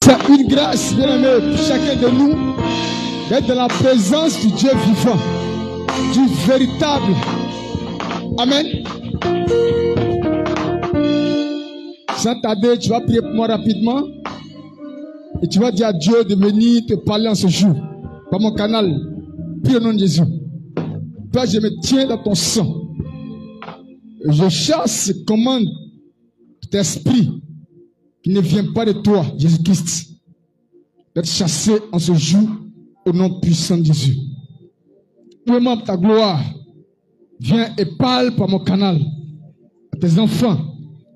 C'est une grâce, bien aimé, pour chacun de nous, d'être dans la présence du Dieu vivant, du véritable. Amen. Sans tarder, tu vas prier pour moi rapidement. Et tu vas dire à Dieu de venir te parler en ce jour. Par mon canal. Prie au nom de Jésus. Toi, je me tiens dans ton sang. Je chasse et commande cet esprit qui ne vient pas de toi, Jésus-Christ, d'être chassé en ce jour au nom puissant de Jésus. Ouvre-moi ta gloire. Viens et parle par mon canal à tes enfants,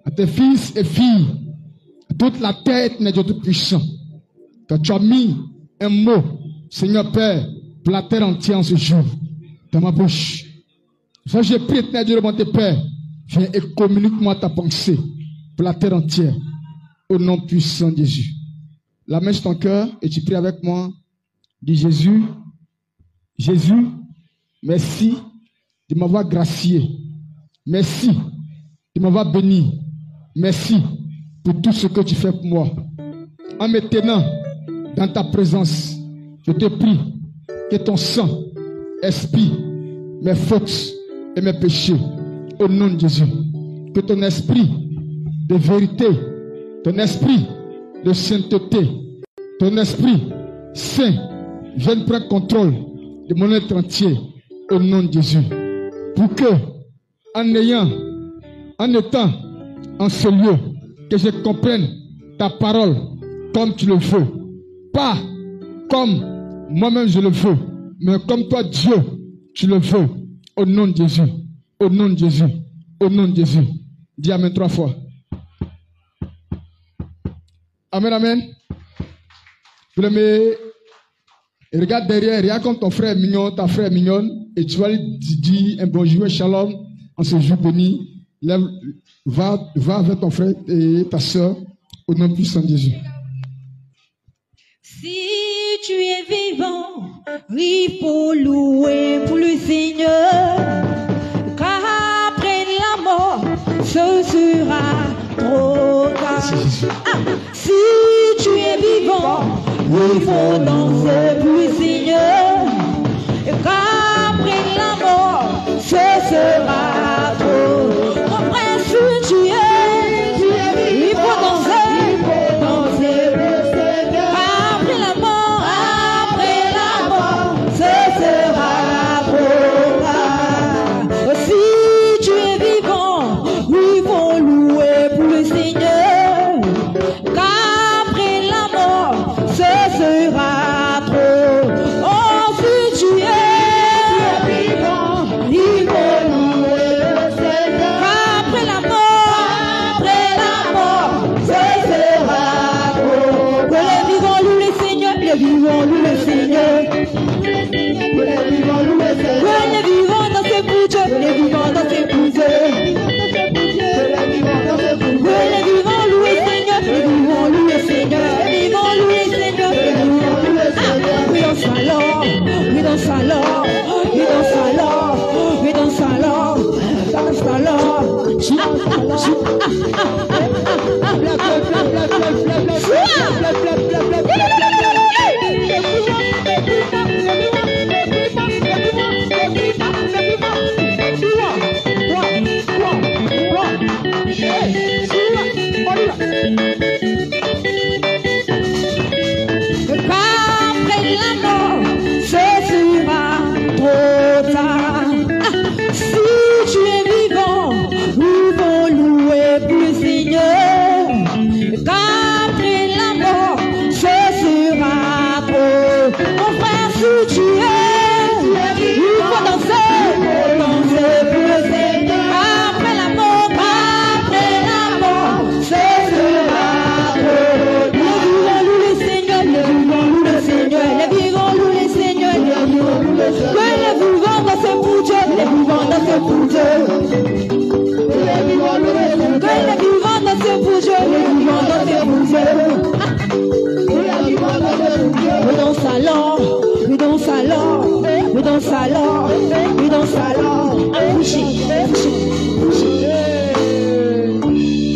à tes fils et filles, à toute la tête de Dieu Tout-Puissant. Quand tu as mis un mot, Seigneur Père, pour la terre entière en ce jour, dans ma bouche. Ça, j'ai prié, Dieu devant tes pères. Viens et communique-moi ta pensée pour la terre entière, au nom puissant de Jésus. La main sur ton cœur et tu pries avec moi. Dis Jésus, Jésus, merci de m'avoir gracié. Merci de m'avoir béni. Merci pour tout ce que tu fais pour moi. En me tenant dans ta présence, je te prie que ton sang expie mes fautes et mes péchés au nom de Jésus. Que ton esprit de vérité, ton esprit de sainteté, ton esprit saint vienne prendre contrôle de mon être entier au nom de Jésus. Pour que, en étant en ce lieu, que je comprenne ta parole comme tu le veux. Pas comme moi-même je le veux, mais comme toi Dieu, tu le veux. Au nom de Jésus. Au nom de Jésus. Au nom de Jésus. Dis Amen 3 fois. Amen, Amen. Regarde derrière, regarde comme ton frère est mignon, ta frère est mignonne, et tu vas lui dire un bonjour, un shalom, en ce jour béni. Lève, va avec ton frère et ta soeur, au nom puissant de Jésus. Si tu es vivant, il faut louer pour le Seigneur, car après la mort, ce sera trop tard. Si tu es vivant, il faut danser pour le Seigneur, car après la mort, ce sera trop tard. Mon frère, si tu es, il faut danser.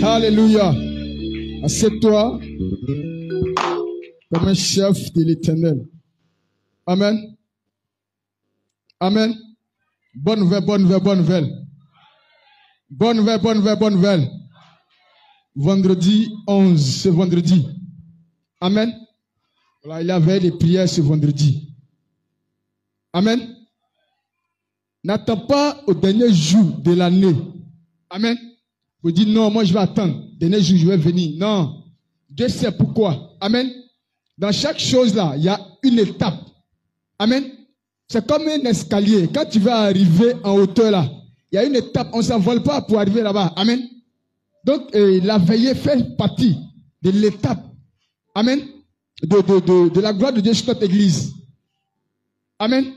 Alléluia. Assieds-toi. comme un chef de l'Éternel. Amen. Amen. Bonne nouvelle, bonne nouvelle, bonne nouvelle. Bonne nouvelle, bonne nouvelle, bonne nouvelle. Vendredi 11, ce vendredi. Amen. Voilà, il y avait des prières ce vendredi. Amen. N'attends pas au dernier jour de l'année. Amen. Vous dites non, moi je vais attendre. Dernier jour, je vais venir. Non. Dieu sait pourquoi. Amen. Dans chaque chose là, il y a une étape. Amen. C'est comme un escalier. Quand tu vas arriver en hauteur là, il y a une étape. On ne s'envole pas pour arriver là-bas. Amen. Donc, la veillée fait partie de l'étape. Amen. De la gloire de Dieu sur notre église. Amen.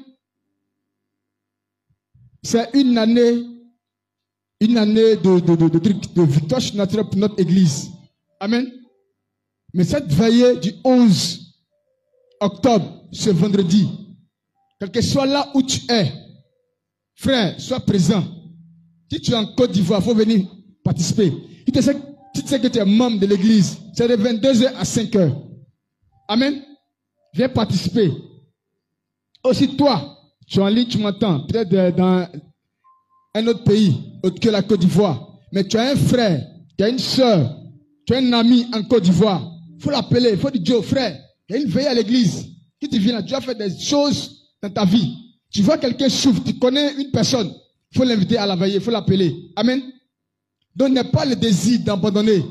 C'est une année de victoire naturelle pour notre église. Amen. Mais cette veillée du 11 octobre, ce vendredi, quel que soit là où tu es, frère, sois présent. Si tu es en Côte d'Ivoire, il faut venir participer. Si tu sais que tu es membre de l'église, c'est de 22h à 5h. Amen. Viens participer. Aussi toi, tu es en ligne, tu m'entends, peut-être dans un autre pays, autre que la Côte d'Ivoire. Mais tu as un frère, tu as une soeur, tu as un ami en Côte d'Ivoire. Il faut l'appeler, il faut dire Joe, frère, il y a une veille à l'église. Si tu viens là, tu as fait des choses dans ta vie. Tu vois quelqu'un souffre, tu connais une personne, il faut l'inviter à la veille, il faut l'appeler. Amen. Donc n'aie pas le désir d'abandonner.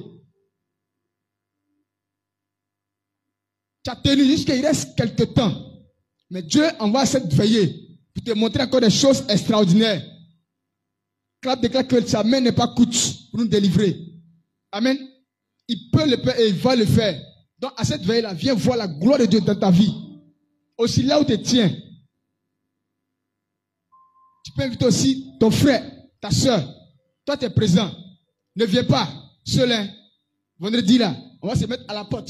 Tu as tenu jusqu'à il reste quelques temps. Mais Dieu envoie cette veillée pour te montrer encore des choses extraordinaires. Clap déclare que sa main n'est pas coûte pour nous délivrer. Amen. Il peut le faire et il va le faire. Donc à cette veille-là, viens voir la gloire de Dieu dans ta vie. Aussi là où tu tiens. Tu peux inviter aussi ton frère, ta soeur. Toi, tu es présent. Ne viens pas seul. Hein. Vendredi là, on va se mettre à la porte.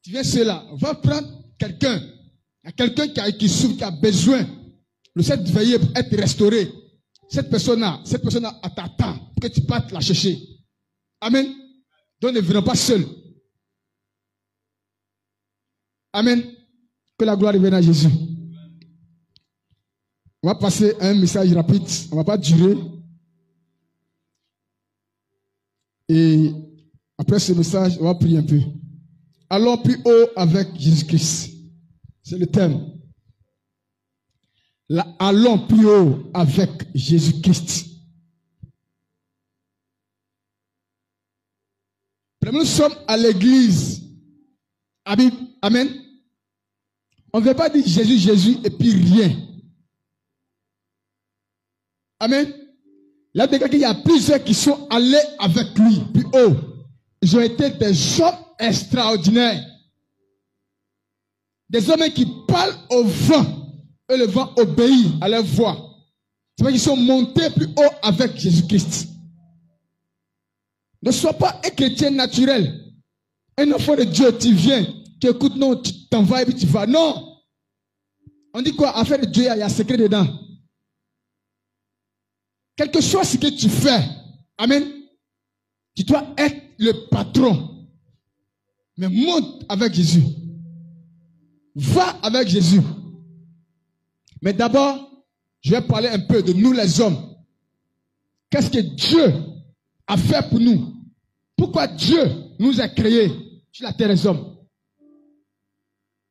Tu viens seul là. On va prendre quelqu'un. Il y a quelqu'un qui souffre, qui a besoin de cette veillée pour être restauré. Cette personne-là t'attend pour que tu partes la chercher. Amen. Donc ne venons pas seul. Amen. Que la gloire revienne à Jésus. On va passer à un message rapide. On ne va pas durer. Et après ce message, on va prier un peu. Allons plus haut avec Jésus-Christ. C'est le thème. Allons plus haut avec Jésus-Christ. Nous sommes à l'église. Amen. On ne veut pas dire Jésus, Jésus et puis rien. Amen. Là, il y a plusieurs qui sont allés avec lui plus haut. Ils ont été des hommes extraordinaires. Des hommes qui parlent au vent. Et le vent obéit à leur voix. C'est vrai qu'ils sont montés plus haut avec Jésus-Christ. Ne sois pas un chrétien naturel. Un enfant de Dieu, tu viens, tu écoutes, non, tu t'en vas et puis tu vas. Non. On dit quoi? Affaire de Dieu, il y a un secret dedans. Quel que soit ce que tu fais, amen, tu dois être le patron. Mais monte avec Jésus. Va avec Jésus. Mais d'abord, je vais parler un peu de nous les hommes. Qu'est-ce que Dieu a fait pour nous? Pourquoi Dieu nous a créés sur la terre des hommes?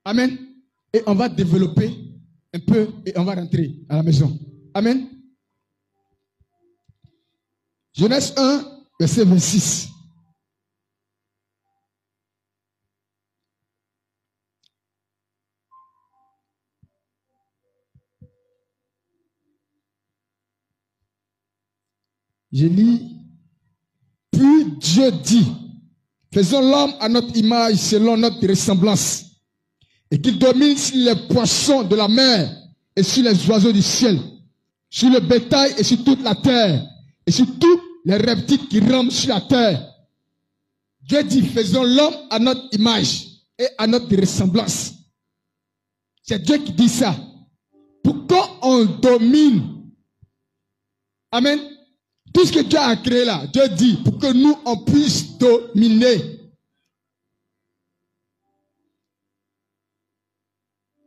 Amen. Et on va développer un peu et on va rentrer à la maison. Amen. Genèse 1, verset 26. Je lis. Puis Dieu dit, faisons l'homme à notre image selon notre ressemblance, et qu'il domine sur les poissons de la mer et sur les oiseaux du ciel, sur le bétail et sur toute la terre, et sur tous les reptiles qui rampent sur la terre. Dieu dit, faisons l'homme à notre image et à notre ressemblance. C'est Dieu qui dit ça. Pour qu'on domine. Amen. Tout ce que Dieu a créé là, Dieu dit, pour que nous, on puisse dominer.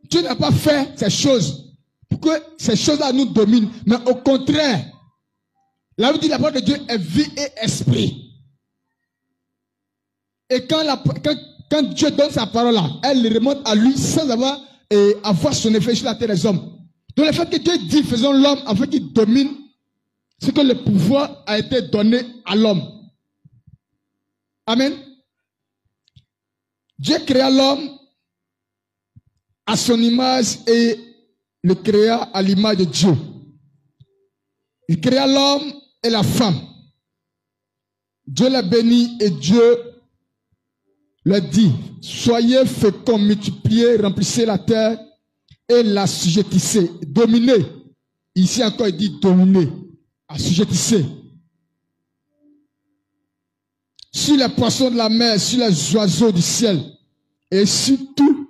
Dieu n'a pas fait ces choses pour que ces choses-là nous dominent, mais au contraire, la Bible dit la parole de Dieu est vie et esprit. Et quand Dieu donne sa parole là, elle remonte à lui sans avoir son effet sur la terre des hommes. Donc le fait que Dieu dit faisons l'homme afin qu'il domine, c'est que le pouvoir a été donné à l'homme. Amen. Dieu créa l'homme à son image et le créa à l'image de Dieu. Il créa l'homme et la femme. Dieu les bénit et Dieu leur dit, soyez féconds, multipliez, remplissez la terre et l'assujettissez. Dominez. Ici encore il dit dominez. Assujettissez. Sur les poissons de la mer, sur les oiseaux du ciel et sur tout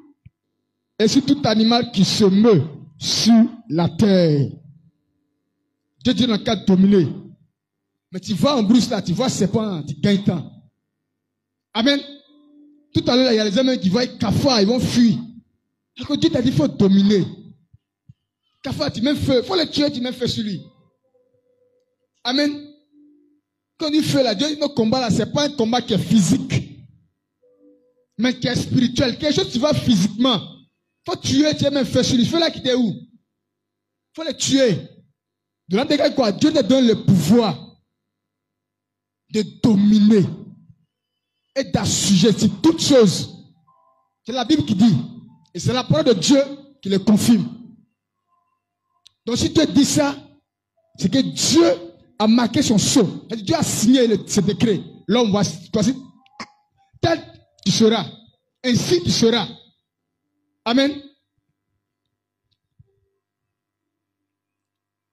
animal qui se meut sur la terre. Dieu dit dans le cadre dominer. Mais tu vois en brousse là, tu vois serpent, tu gagnes temps. Amen. Tout à l'heure, il y a les hommes qui voient cafard, ils vont fuir. Alors Dieu t'a dit, il faut dominer. Cafard, tu mets feu. Il faut le tuer, tu mets feu sur lui. Amen. Quand il fait là, Dieu dit, notre combat là, ce n'est pas un combat qui est physique, mais qui est spirituel. Quelque chose qui va physiquement. Il faut tuer, tu mets feu sur lui. Feu là qui était où? Il faut le tuer. De l'intégrer quoi? Dieu te donne le pouvoir de dominer et d'assujettir toutes choses. C'est la Bible qui dit. Et c'est la parole de Dieu qui le confirme. Donc si Dieu dit ça, c'est que Dieu a marqué son sceau. Dieu a signé ce décret. L'homme va choisir. Tel tu seras. Ainsi tu seras. Amen.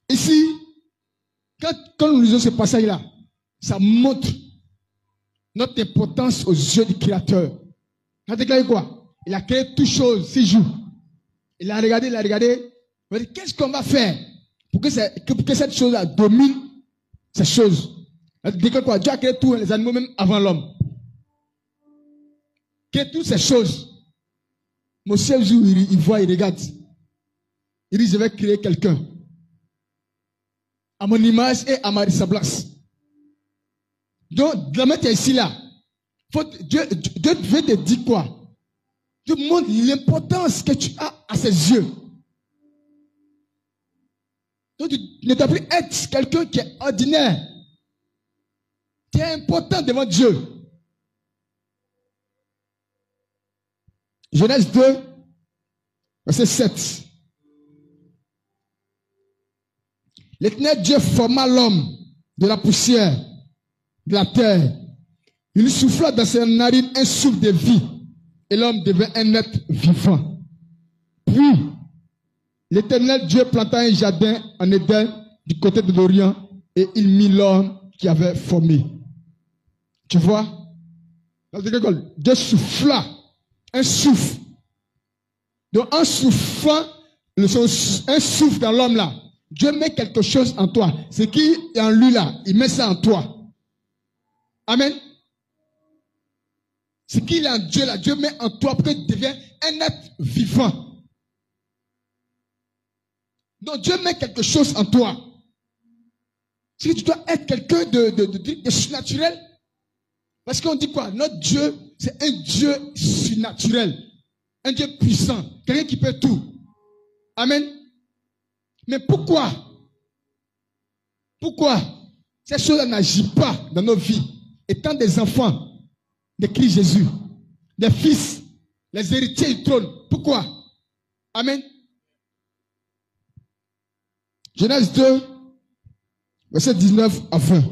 Ici, quand nous lisons ce passage-là, ça montre notre importance aux yeux du Créateur. Il a déclaré quoi? Il a créé toutes choses 6 jours. Il a regardé, il a regardé. Il a dit, qu'est-ce qu'on va faire pour que cette chose-là domine ces choses? Il a déclaré quoi? Dieu a créé tous les animaux même avant l'homme. Créé toutes ces choses. Mon seul jour, il voit, il regarde. Il dit, je vais créer quelqu'un à mon image et à ma ressemblance. Donc, la main est ici là. Dieu veut te dire quoi? Dieu montre l'importance que tu as à ses yeux. Donc, tu ne dois plus être quelqu'un qui est ordinaire. Tu es important devant Dieu. Genèse 2, verset 7. L'Éternel Dieu forma l'homme de la poussière de la terre. Il lui souffla dans ses narines un souffle de vie et l'homme devint un être vivant. Puis, l'Éternel Dieu planta un jardin en Éden du côté de l'Orient et il mit l'homme qui avait formé. Tu vois? Dieu souffla un souffle. Donc, en soufflant, un souffle dans l'homme là, Dieu met quelque chose en toi. Ce qui est en lui là, il met ça en toi. Amen. Ce qu'il est en Dieu là, Dieu met en toi pour que tu deviennes un être vivant. Donc Dieu met quelque chose en toi. C'est que tu dois être quelqu'un de surnaturel. Parce qu'on dit quoi? Notre Dieu, c'est un Dieu surnaturel. Un Dieu puissant. Quelqu'un qui peut tout. Amen. Mais pourquoi? Pourquoi ces choses n'agissent pas dans nos vies? Étant des enfants de Christ Jésus, des fils, les héritiers du trône. Pourquoi? Amen. Genèse 2, verset 19 à 20.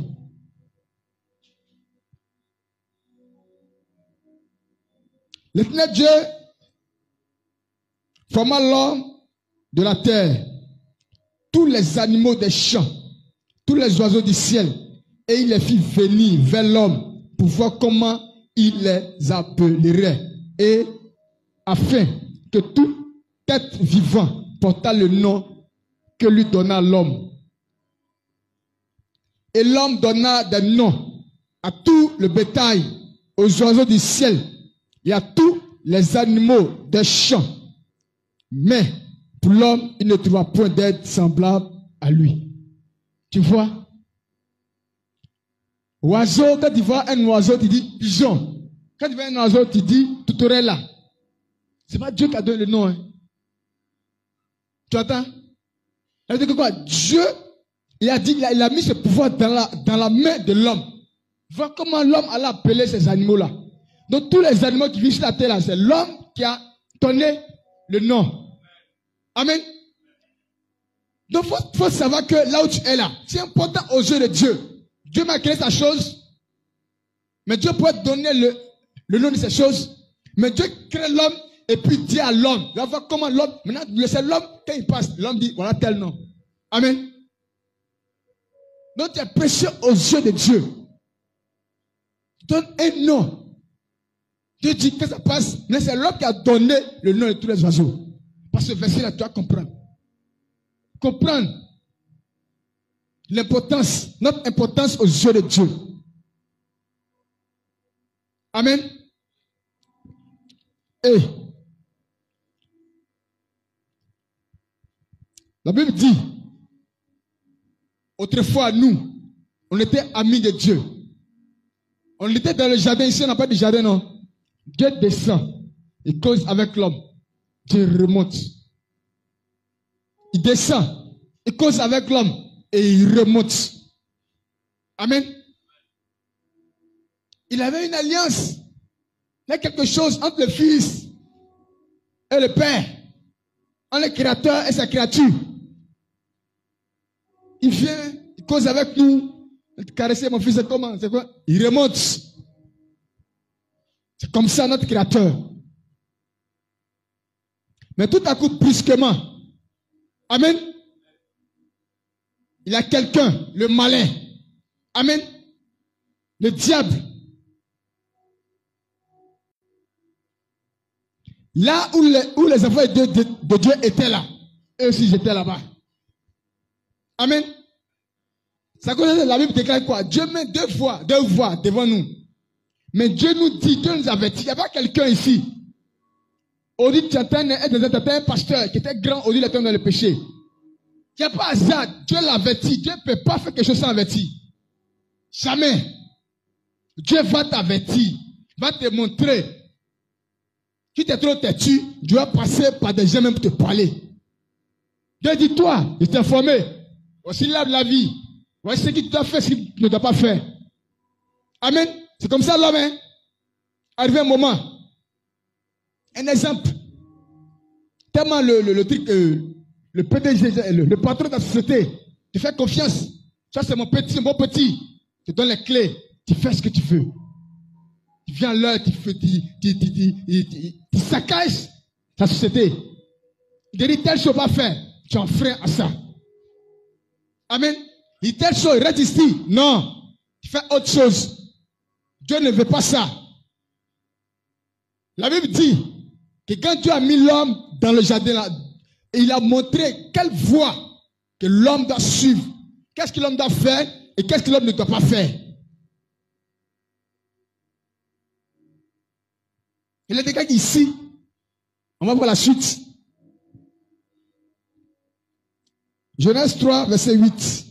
L'Éternel Dieu forma l'homme de la terre, tous les animaux des champs, tous les oiseaux du ciel, et il les fit venir vers l'homme pour voir comment il les appellerait, et afin que tout être vivant portât le nom que lui donna l'homme. Et l'homme donna des noms à tout le bétail, aux oiseaux du ciel et à tous les animaux des champs. Mais pour l'homme, il ne trouvera point d'aide semblable à lui. Tu vois? Oiseau, quand tu vois un oiseau, tu dis pigeon. Quand tu vois un oiseau, tu dis tutorella. C'est pas Dieu qui a donné le nom. Hein. Tu entends? Ça veut dire que quoi? Dieu, il a dit, il a mis ce pouvoir dans la main de l'homme. Vois comment l'homme allait appeler ces animaux-là. Donc tous les animaux qui vivent sur la terre, là, c'est l'homme qui a donné le nom. Amen. Donc il faut savoir que là où tu es là, c'est important aux yeux de Dieu. Dieu m'a créé sa chose, mais Dieu peut te donner le nom de ces choses. Mais Dieu crée l'homme et puis dit à l'homme, il va voir comment l'homme, maintenant c'est l'homme, quand il passe, l'homme dit, voilà tel nom. Amen. Donc tu es précieux aux yeux de Dieu. Donne un nom. Dieu dit que ça passe, mais c'est l'homme qui a donné le nom de tous les oiseaux. Parce que ce verset-là, tu dois comprendre. Comprendre l'importance, notre importance aux yeux de Dieu. Amen. Et la Bible dit, autrefois nous, on était amis de Dieu. On était dans le jardin, ici on n'a pas de jardin, non. Dieu descend, il cause avec l'homme. Dieu remonte. Il descend, il cause avec l'homme et il remonte. Amen. Il avait une alliance. Il y a quelque chose entre le Fils et le Père, entre le Créateur et sa créature. Il vient, il cause avec nous. Caresser mon fils, c'est comment? C'est quoi? Il remonte. C'est comme ça notre Créateur. Mais tout à coup, brusquement, amen, il y a quelqu'un, le malin, amen, le diable. Là où les enfants de Dieu étaient là, eux aussi j'étais là-bas. Amen. Ça cause la Bible déclare quoi? Dieu met deux voix devant nous. Mais Dieu nous dit, Dieu nous avertit. Il n'y a pas quelqu'un ici. On dit, tu entends un pasteur qui était grand, on dit, il était dans le péché. Il n'y a pas hasard. Dieu l'avertit. Dieu ne peut pas faire quelque chose sans avertir. Jamais. Dieu va t'avertir. Va te montrer. Si tu es trop têtu, Dieu va passer par des gens même pour te parler. Dieu dit, toi, je t'ai informé. Voici l'arbre de la vie. Voici ce que tu dois faire, ce que tu ne dois pas faire. Amen. C'est comme ça l'homme, hein. Arrivé un moment. Un exemple. Tellement le truc, le PDG, le patron de la société, tu fais confiance. Ça, c'est mon petit. Je te donne les clés. Tu fais ce que tu veux. Tu viens là, tu saccages ta société. Il te dit telle chose pas faire. Tu en freins à ça. Amen. Il dit telle chose, reste ici. Non. Tu fais autre chose. Dieu ne veut pas ça. La Bible dit que quand Dieu a mis l'homme dans le jardin là, il a montré quelle voie que l'homme doit suivre. Qu'est-ce que l'homme doit faire et qu'est-ce que l'homme ne doit pas faire. Il a dit qu'ici, on va voir la suite. Genèse 3, verset 8.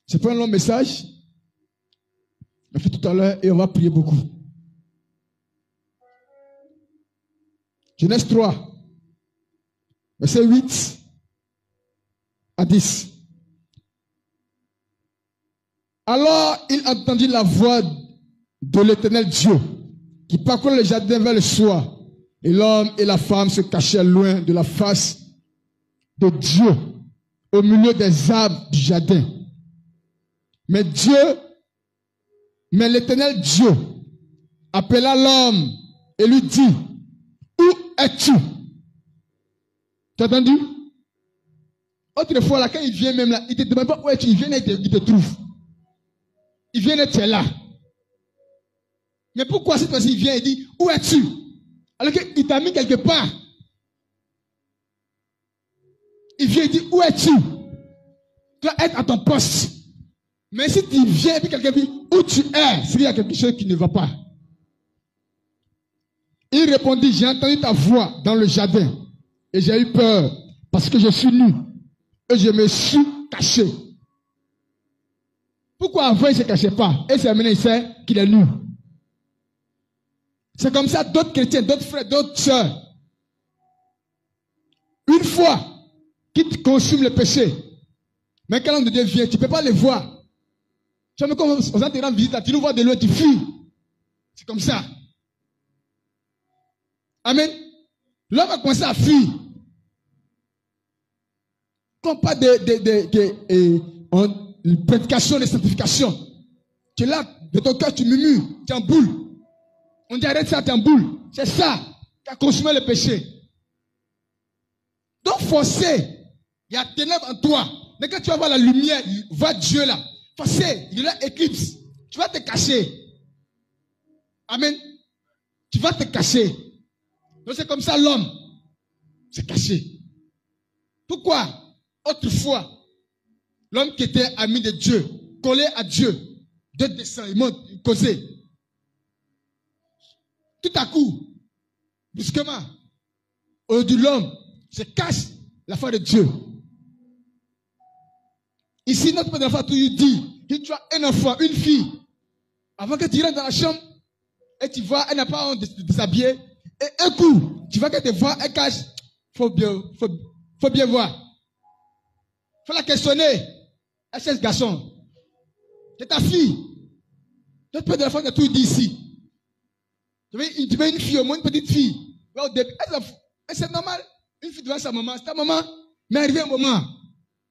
C'est pas un long message. On l'a fait tout à l'heure et on va prier beaucoup. Genèse 3, verset 8 à 10. Alors il entendit la voix de l'Éternel Dieu qui parcourait le jardin vers le soir. Et l'homme et la femme se cachaient loin de la face de Dieu, au milieu des arbres du jardin. Mais l'Éternel Dieu appela l'homme et lui dit, où es-tu? Tu as entendu? Autrefois, là, quand il vient même là, il ne te demande pas où es-tu, il vient et il te trouve. Il vient et tu es là. Mais pourquoi cette fois-ci il vient et dit, où es-tu? Alors qu'il t'a mis quelque part. Il vient et dit, où es-tu? Tu dois être à ton poste. Mais si tu viens et puis quelqu'un dit, où tu es? C'est qu'il y a quelque chose qui ne va pas. Il répondit, j'ai entendu ta voix dans le jardin et j'ai eu peur parce que je suis nu et je me suis caché. Pourquoi avant il ne se cachait pas? Et c'est maintenant il sait qu'il est nu. C'est comme ça d'autres chrétiens, d'autres frères, d'autres sœurs. Une fois qu'ils consument le péché, mais quand l'homme de Dieu vient, tu ne peux pas les voir. Tu vois, comme on te rend visite, tu nous vois de loin, tu fuis. C'est comme ça. Amen. L'homme a commencé à fuir. Comme pas de prédication, de sanctification. Tu es là, de ton cœur, tu murmures, tu es en boule. On dit arrête ça, tu es en boule. C'est ça qui a consumé le péché. Donc forcé, il y a ténèbres en toi. Mais quand tu vas voir la lumière, vois Dieu là. Forcé, il y a éclipse. Tu vas te cacher. Amen. Tu vas te cacher. Donc c'est comme ça l'homme s'est caché. Pourquoi? Autrefois, l'homme qui était ami de Dieu, collé à Dieu, Dieu descend, il monte, il causait. Tout à coup, brusquement, au-dessus de l'homme se cache la foi de Dieu. Ici, notre père d'enfant toujours dit que tu as un enfant, une fille, avant que tu rentres dans la chambre, et tu vois, elle n'a pas honte de s'habiller, et un coup, tu vois qu'elle te voit, elle cache, faut bien voir. Faut la questionner. Elle cherche garçon. C'est ta fille. Notre père d'enfant a tout dit ici. Tu veux une fille, au moins une petite fille. C'est normal. Une fille devant sa maman, c'est ta maman. Mais arrivé un moment,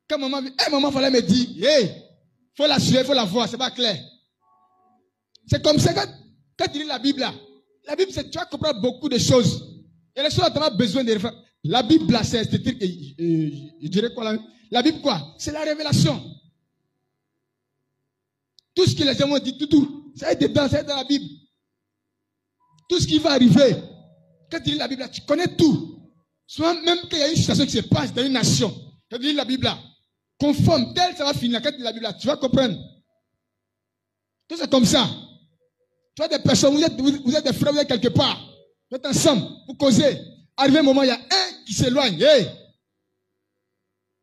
quand maman vient, maman fallait me dire, hey, faut la suivre, faut la voir, c'est pas clair. C'est comme ça quand tu lis la Bible là. La Bible, tu vas comprendre beaucoup de choses. Il y a des choses dont tu as besoin de réfléchir. La Bible là, c'est, je dirais quoi là? La Bible quoi? C'est la révélation. Tout ce que les gens ont dit, tout, ça est dedans, ça est dans la Bible. Tout ce qui va arriver, quand tu lis la Bible là, tu connais tout. Souvent, même qu'il y a une situation qui se passe dans une nation, quand tu lis la Bible là, conforme, tel ça va finir, quand tu lis la Bible là, tu vas comprendre. Tout c'est comme ça. Tu vois des personnes, vous êtes des frères, vous êtes quelque part, vous êtes ensemble, vous causez. Arrivé un moment, il y a un qui s'éloigne. Hey!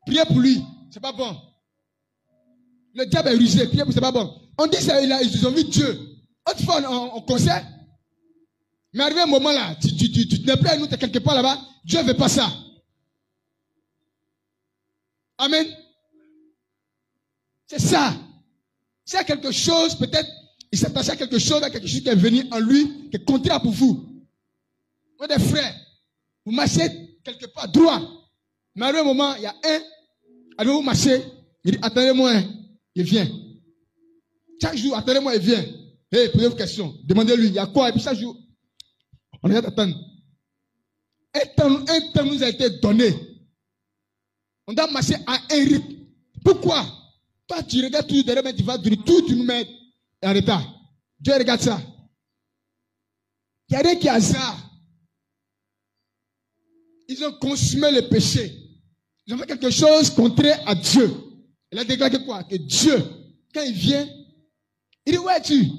Priez pour lui, c'est pas bon. Le diable est rusé, priez pour lui, c'est pas bon. On dit ça, ils ont vu Dieu. Autrefois, on conseille. Mais arrivé un moment là, tu n'es plus à nous, tu es quelque part là-bas, Dieu ne veut pas ça. Amen. C'est ça. S'il y a quelque chose, peut-être, il s'attache à quelque chose qui est venu en lui, qui est contraire pour vous. Vous des frères, vous marchez quelque part droit. Mais à un moment, il y a un, allez vous marchez, il dit, attendez-moi, il vient. Chaque jour, attendez-moi, il vient. Hey, posez vos questions, demandez-lui, il y a quoi? Et puis chaque jour, on regarde attendre. Un temps nous a été donné. On doit marcher à un rythme. Pourquoi? Toi, tu regardes tout derrière, mais tu vas durer tout, tu nous mets en retard. Dieu regarde ça. Il n'y a rien qui est hasard. Ils ont consumé le péché. Ils ont fait quelque chose contraire à Dieu. Il a déclaré quoi? Que Dieu, quand il vient, il dit, où es-tu?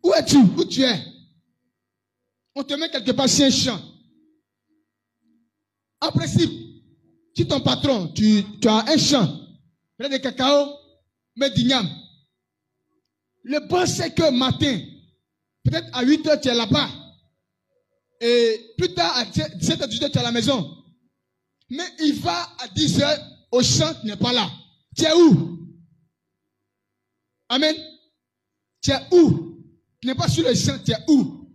Où es-tu? Où tu es? On te met quelque part sur un champ. En principe, si ton patron, tu as un champ, peut-être des cacao, mais d'igname. Le bon c'est que matin, peut-être à 8 h, tu es là-bas. Et plus tard, à 17 h, 18 h, tu es à la maison. Mais il va à 10 h au champ, tu n'es pas là. Tu es où? Amen. Tu es où? Tu n'es pas sur le champ, tu es où?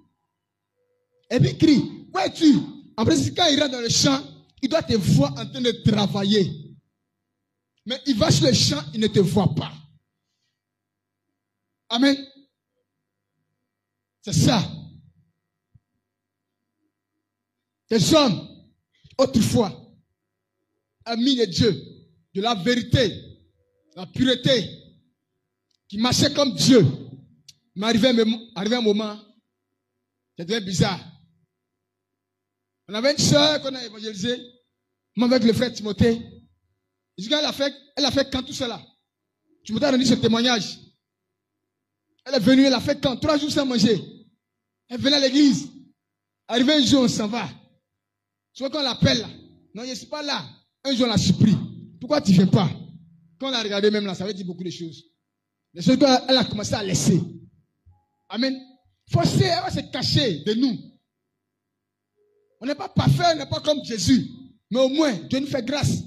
Et puis il crie, où es-tu? En principe, quand il rentre dans le champ, il doit te voir en train de travailler. Mais il va sur le champ, il ne te voit pas. Amen. C'est ça. Des hommes, autrefois, amis de Dieu, de la vérité, de la pureté, qui marchaient comme Dieu. Mais arrivé un moment, ça devient bizarre. On avait une soeur qu'on a évangélisée, même avec le frère Timothée. Elle a fait quand tout cela. Timothée a rendu ce témoignage. Elle est venue, elle a fait quand 3 jours sans manger. Elle venait à l'église. Arrivé un jour, on s'en va. Tu vois qu'on l'appelle là. Non, je ne suis pas là. Un jour, on l'a surpris. Pourquoi tu ne viens pas? Quand on a regardé même là, ça veut dire beaucoup de choses. Les choses qu'elle a commencé à laisser. Amen. Forcée, elle va se cacher de nous. On n'est pas parfait, on n'est pas comme Jésus. Mais au moins, Dieu nous fait grâce.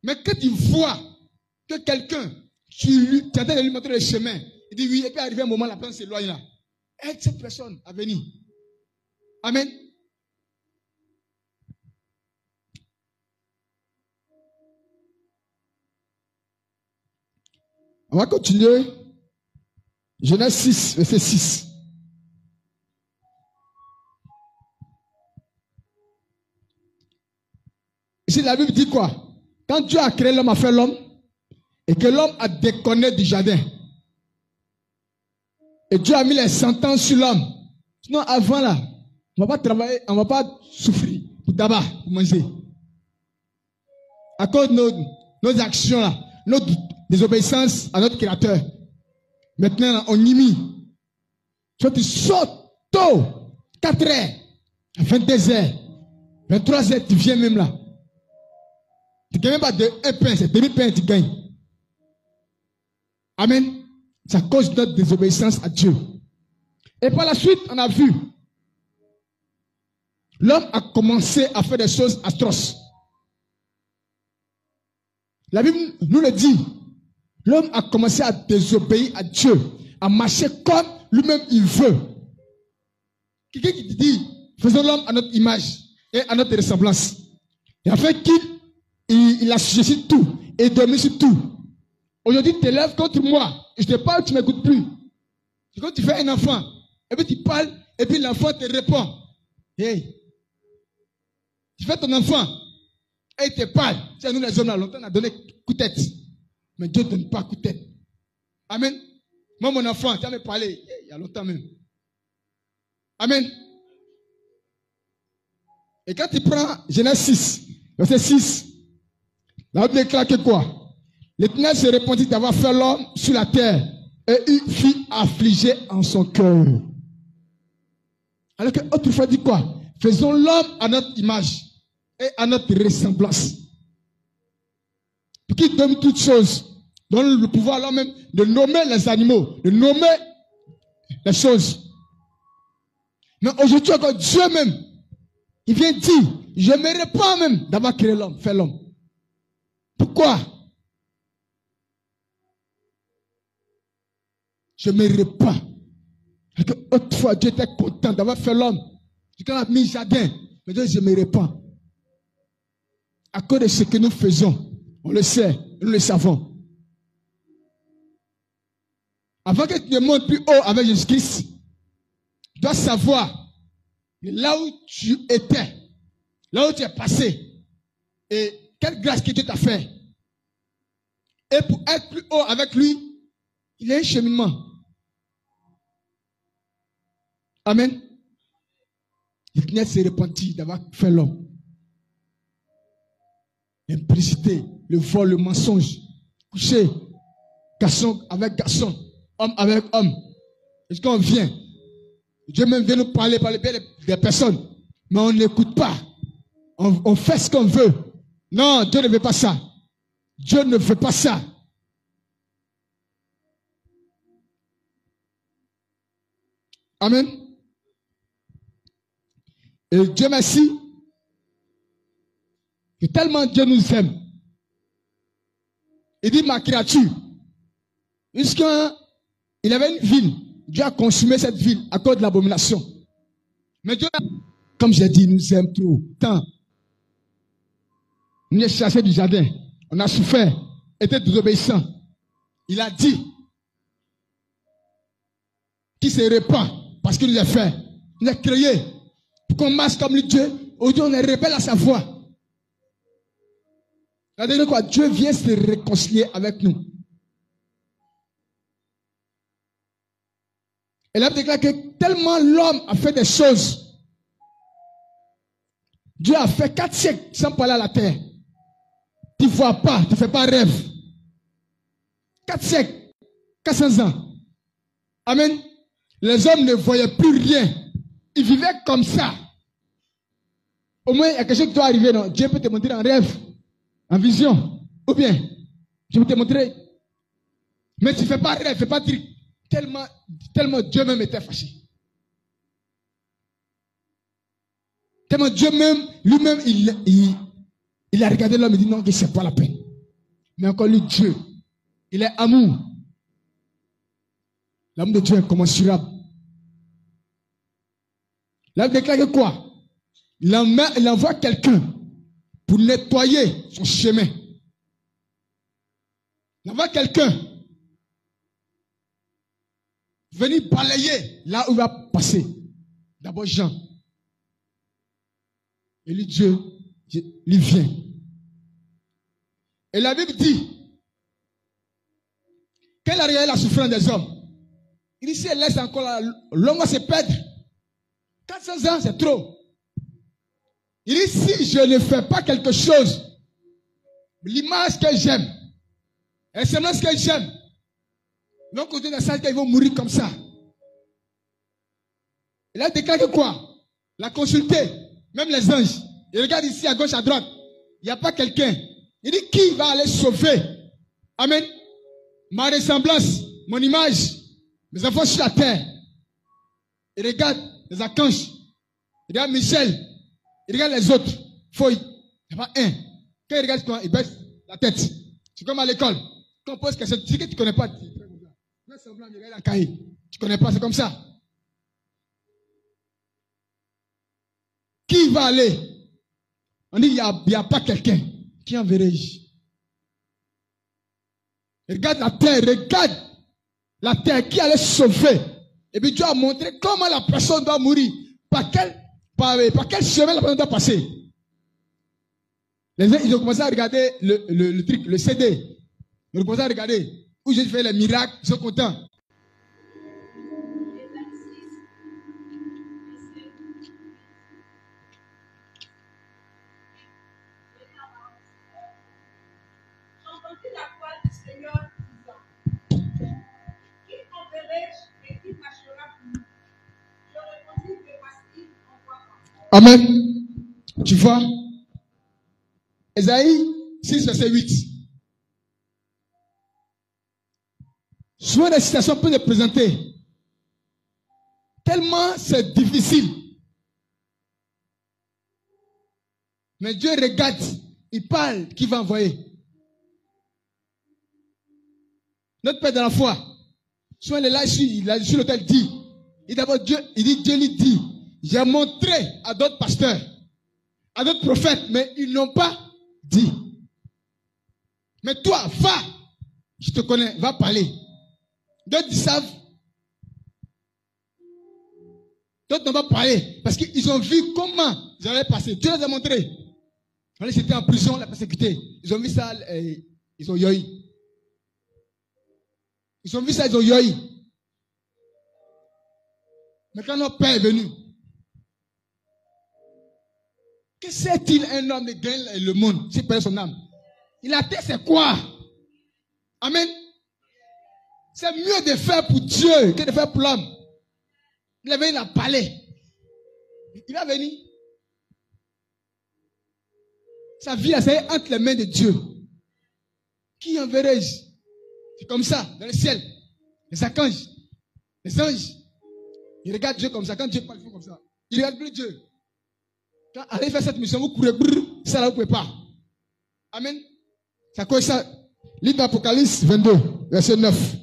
Mais quand tu vois que quelqu'un, tu es en train de lui montrer le chemin, il dit oui, et puis arrivé un moment, la personne s'éloigne là. Aide cette personne à venir. Amen. On va continuer. Genèse 6, verset 6. Ici, la Bible dit quoi? Quand Dieu a créé l'homme, a fait l'homme, et que l'homme a déconné du jardin, et Dieu a mis les sentences sur l'homme. Sinon, avant là, on ne va pas travailler, on ne va pas souffrir pour tabac, pour manger. À cause de nos actions là, notre désobéissance à notre Créateur. Maintenant, on imite. Soit tu sautes tôt, 4 heures, 22 heures, 23 heures, tu viens même là. Tu ne gagnes même pas de 1 pain, c'est demi-pain tu gagnes. Amen. C'est à cause de notre désobéissance à Dieu. Et par la suite, on a vu, l'homme a commencé à faire des choses atroces. La Bible nous le dit. L'homme a commencé à désobéir à Dieu, à marcher comme lui-même il veut. Quelqu'un qui dit, faisons l'homme à notre image et à notre ressemblance. Et afin qu'il assujettisse tout et domine sur tout. Aujourd'hui, tu te lèves contre moi et je te parle, tu ne m'écoutes plus. C'est quand tu fais un enfant, et puis tu parles, et puis l'enfant te répond. Hey, tu fais ton enfant, et il te parle. C'est nous les hommes là, longtemps on a donné coup de tête. Mais Dieu ne donne pas coup de tête. Amen. Moi, mon enfant, tu as me parlé il y a longtemps même. Amen. Et quand tu prends Genèse 6, verset 6, la Bible déclare que quoi? L'Éternel se répandit d'avoir fait l'homme sur la terre et il fut affligé en son cœur. Alors que autrefois dit quoi? Faisons l'homme à notre image et à notre ressemblance. Pour qu'il donne toutes choses. Donne le pouvoir à l'homme même de nommer les animaux, de nommer les choses. Mais aujourd'hui encore Dieu même, il vient dire, je me répands même d'avoir créé l'homme, fait l'homme. Pourquoi? Je me répands. Parce que autrefois Dieu était content d'avoir fait l'homme. Quand on a mis jardin, maintenant je me répands. À cause de ce que nous faisons, on le sait, nous le savons. Avant que tu ne montes plus haut avec Jésus-Christ, tu dois savoir là où tu étais, là où tu es passé, et quelle grâce que Dieu t'a fait. Et pour être plus haut avec lui, il y a un cheminement. Amen. L'Éternel s'est repenti d'avoir fait l'homme. L'implicité, le vol, le mensonge, coucher, garçon avec garçon, homme avec homme. Est-ce qu'on vient? Dieu même vient nous parler par le biais des personnes, mais on n'écoute pas. On fait ce qu'on veut. Non, Dieu ne veut pas ça. Dieu ne veut pas ça. Amen. Et Dieu merci, que tellement Dieu nous aime. Il dit ma créature, puisqu'il avait une ville, Dieu a consumé cette ville à cause de l'abomination. Mais Dieu, comme j'ai dit, nous aime trop, tant. Nous est chassés du jardin, on a souffert, était désobéissant. Il a dit qu'il se répand parce qu'il nous a fait, il nous a créé pour qu'on marche comme le Dieu. Aujourd'hui, on est rebelle à sa voix. La dernière fois, Dieu vient se réconcilier avec nous. Et là, il déclare que tellement l'homme a fait des choses. Dieu a fait 4 siècles sans parler à la terre. Tu ne vois pas, tu ne fais pas rêve. 4 siècles, 400 ans. Amen. Les hommes ne voyaient plus rien. il vivait comme ça. Au moins, il y a quelque chose qui doit arriver, non? Dieu peut te montrer en rêve, en vision. Ou bien, Dieu peut te montrer. Mais tu ne fais pas rêve, tu ne fais pas truc. Tellement Dieu même était fâché. Tellement Dieu même, lui-même, il a regardé l'homme et dit non, que ce n'est pas la peine. Mais encore lui, Dieu, il est amour. L'amour de Dieu est incommensurable. Là, il déclare que quoi? Il envoie quelqu'un pour nettoyer son chemin. Il envoie quelqu'un venir balayer là où il va passer. D'abord Jean. Et lui, Dieu, il vient. Et la Bible dit, quand il a regardé la souffrance des hommes, il dit, si elle laisse encore l'homme va se perdre. 400 ans, c'est trop. Il dit, si je ne fais pas quelque chose, l'image que j'aime, la semblance que j'aime, ils vont continuer dans ça, qu'ils vont mourir comme ça. Il a déclaré quoi? La consulter, même les anges. Il regarde ici à gauche, à droite. Il n'y a pas quelqu'un. Il dit, qui va aller sauver? Amen. Ma ressemblance, mon image, mes enfants sur la terre. Il regarde les archanges. Il regarde Michel. Il regarde les autres. Feuilles. Il n'y a pas un. Quand il regarde toi, il baisse la tête. C'est comme à l'école. Quand on pose question, tu sais que tu ne connais pas. Mets semblant, il regarde la cahier. Tu ne connais pas, c'est comme ça. Qui va aller? On dit, il n'y a pas quelqu'un. Qui enverrai-je? Regarde la terre qui allait sauver. Et puis Dieu a montré comment la personne doit mourir. Par quel chemin la personne doit passer. Les gens, ils ont commencé à regarder le truc, le CD. Ils ont commencé à regarder où j'ai fait les miracles, ils sont contents. Amen. Tu vois, Esaïe 6, verset 8. Souvent les situations peuvent se présenter. Tellement c'est difficile. Mais Dieu regarde, il parle, qui va envoyer. Notre Père de la foi, souvent il est là sur l'autel, dit, et d'abord Dieu lui dit, j'ai montré à d'autres pasteurs, à d'autres prophètes, mais ils n'ont pas dit. Mais toi, va, je te connais, va parler. D'autres savent, d'autres n'ont pas parlé, parce qu'ils ont vu comment ils allaient passer. Dieu les a montré. Ils étaient en prison, la persécuté. Ils ont vu ça, ils ont yoï. Ils ont vu ça, ils ont yoï. Mais quand notre Père est venu, que sait-il un homme de gagner le monde, s'il perd son âme? Il a fait c'est quoi? Amen. C'est mieux de faire pour Dieu que de faire pour l'homme. Il est venu, il a parlé. Il va venir. Sa vie, c'est entre les mains de Dieu. Qui enverrai-je? C'est comme ça, dans le ciel. Les archanges, les anges. Ils regardent Dieu comme ça. Quand Dieu parle, ils font comme ça. Ils regardent plus Dieu. Quand allez faire cette mission, vous courez, ça là, vous ne pouvez pas. Amen. C'est à quoi ça? Livre d'Apocalypse 22, verset 9.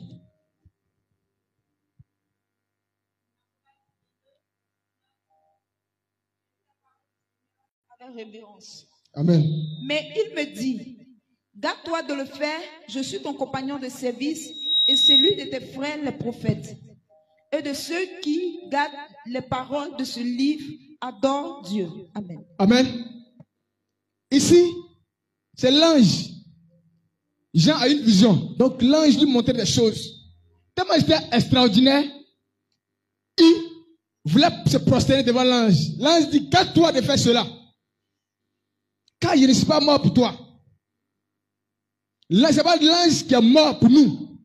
Avec révérence. Amen. Mais il me dit, garde-toi de le faire, je suis ton compagnon de service et celui de tes frères les prophètes. Et de ceux qui gardent les paroles de ce livre, adorent Dieu. Amen. Amen. Ici, c'est l'ange. Jean a une vision. Donc l'ange lui montrait des choses. Tellement c'était extraordinaire, il voulait se prosterner devant l'ange. L'ange dit, garde-toi de faire cela. Car je ne suis pas mort pour toi. Là, ce n'est pas l'ange qui est mort pour nous.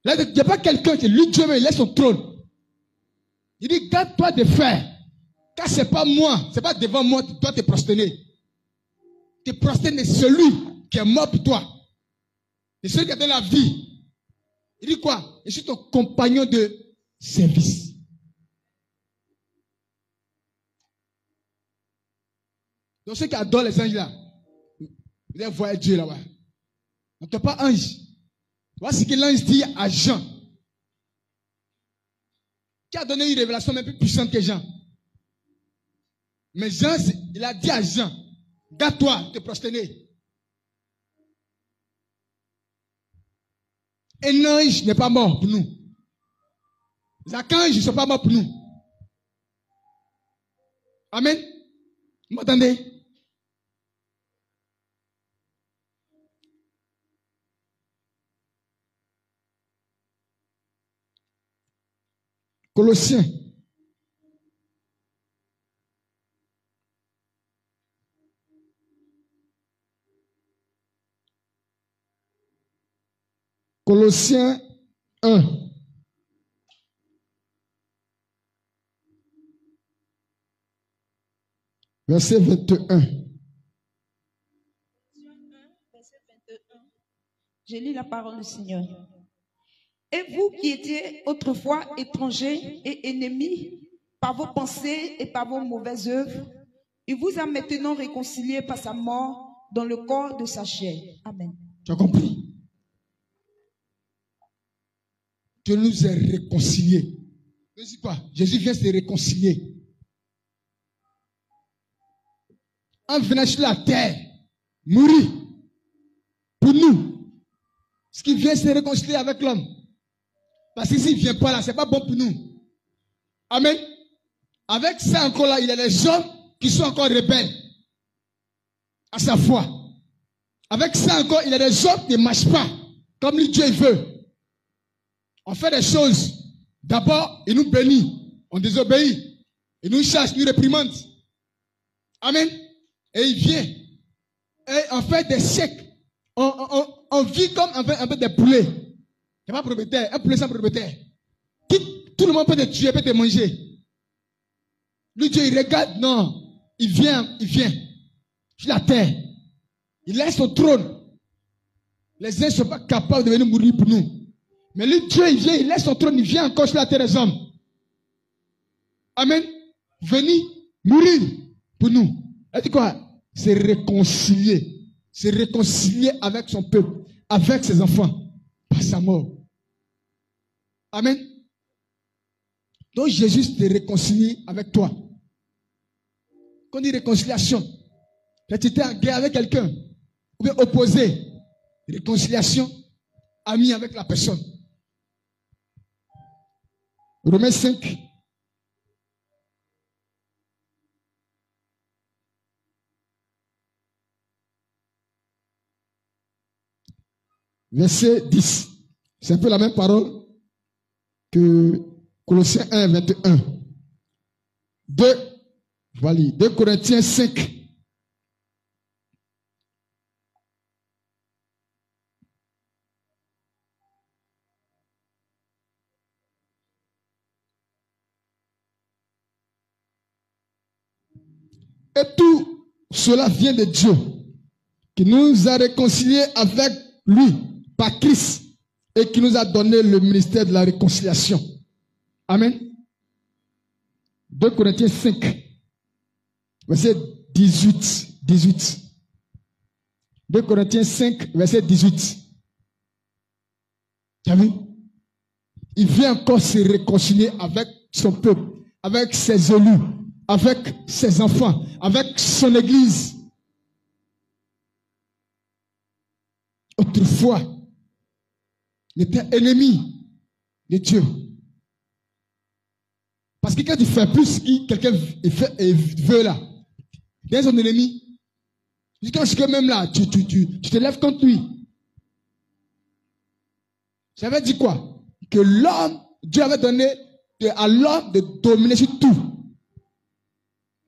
Là, il n'y a pas quelqu'un qui, lui, Dieu, il laisse son trône. Il dit, garde-toi de faire. Car ce n'est pas moi, ce n'est pas devant moi que tu dois te prosterner. Te prosterner celui qui est mort pour toi. Et celui qui a donné la vie. Il dit quoi? Je suis ton compagnon de service. Donc ceux qui adorent les anges là, vous allez voir Dieu là-bas. Donc pas ange. Voici ce que l'ange dit à Jean. Qui a donné une révélation même plus puissante que Jean. Mais Jean, il a dit à Jean, garde-toi de te prosterner. Un ange n'est pas mort pour nous. Les archanges ne sont pas morts pour nous. Amen. Vous m'entendez? Colossiens. Colossiens 1. Verset 21. Je lis la parole du Seigneur. Et vous qui étiez autrefois étrangers et ennemis par vos pensées et par vos mauvaises œuvres, il vous a maintenant réconciliés par sa mort dans le corps de sa chair. Amen. Tu as compris? Dieu nous a réconciliés. Ne dis pas, Jésus vient se réconcilier. En venant sur la terre, mourir pour nous. Ce qui vient se réconcilier avec l'homme. Parce que s'il ne vient pas là, ce n'est pas bon pour nous. Amen. Avec ça encore là, il y a des hommes qui sont encore rebelles à sa foi. Avec ça encore, il y a des hommes qui ne marchent pas comme lui Dieu veut. On fait des choses. D'abord, il nous bénit. On désobéit. Il nous chasse, il nous réprimande. Amen. Et il vient. Et on fait des siècles. On vit comme un peu des poulets. Il n'y a pas de propriétaire. Un poulet sans propriétaire. Tout le monde peut te tuer, peut te manger. Lui, Dieu, il regarde. Non. Il vient. Sur la terre. Il laisse son trône. Les uns ne sont pas capables de venir mourir pour nous. Mais lui, Dieu, il vient, il laisse son trône, il vient encore sur la terre des hommes. Amen. Venir mourir pour nous. Elle dit quoi? C'est réconcilier. C'est réconcilier avec son peuple, avec ses enfants, par sa mort. Amen. Donc Jésus se réconcilie avec toi. Quand on dit réconciliation, quand tu étais en guerre avec quelqu'un, ou bien opposé, réconciliation, ami avec la personne. Romains 5. Verset 10. C'est un peu la même parole que Colossiens 1, 21. 2 Corinthiens 5. Et tout cela vient de Dieu, qui nous a réconciliés avec lui par Christ et qui nous a donné le ministère de la réconciliation. Amen. 2 Corinthiens 5, verset 18. 2 Corinthiens 5, verset 18. Tu as vu? Il vient encore se réconcilier avec son peuple, avec ses élus, avec ses enfants, avec son église. Autrefois, il était ennemi de Dieu. Parce que quand tu fais plus que quelqu'un veut là, il est son ennemi. Jusqu'à même là, tu te lèves contre lui. J'avais dit quoi? Que l'homme, Dieu avait donné à l'homme de dominer sur tout.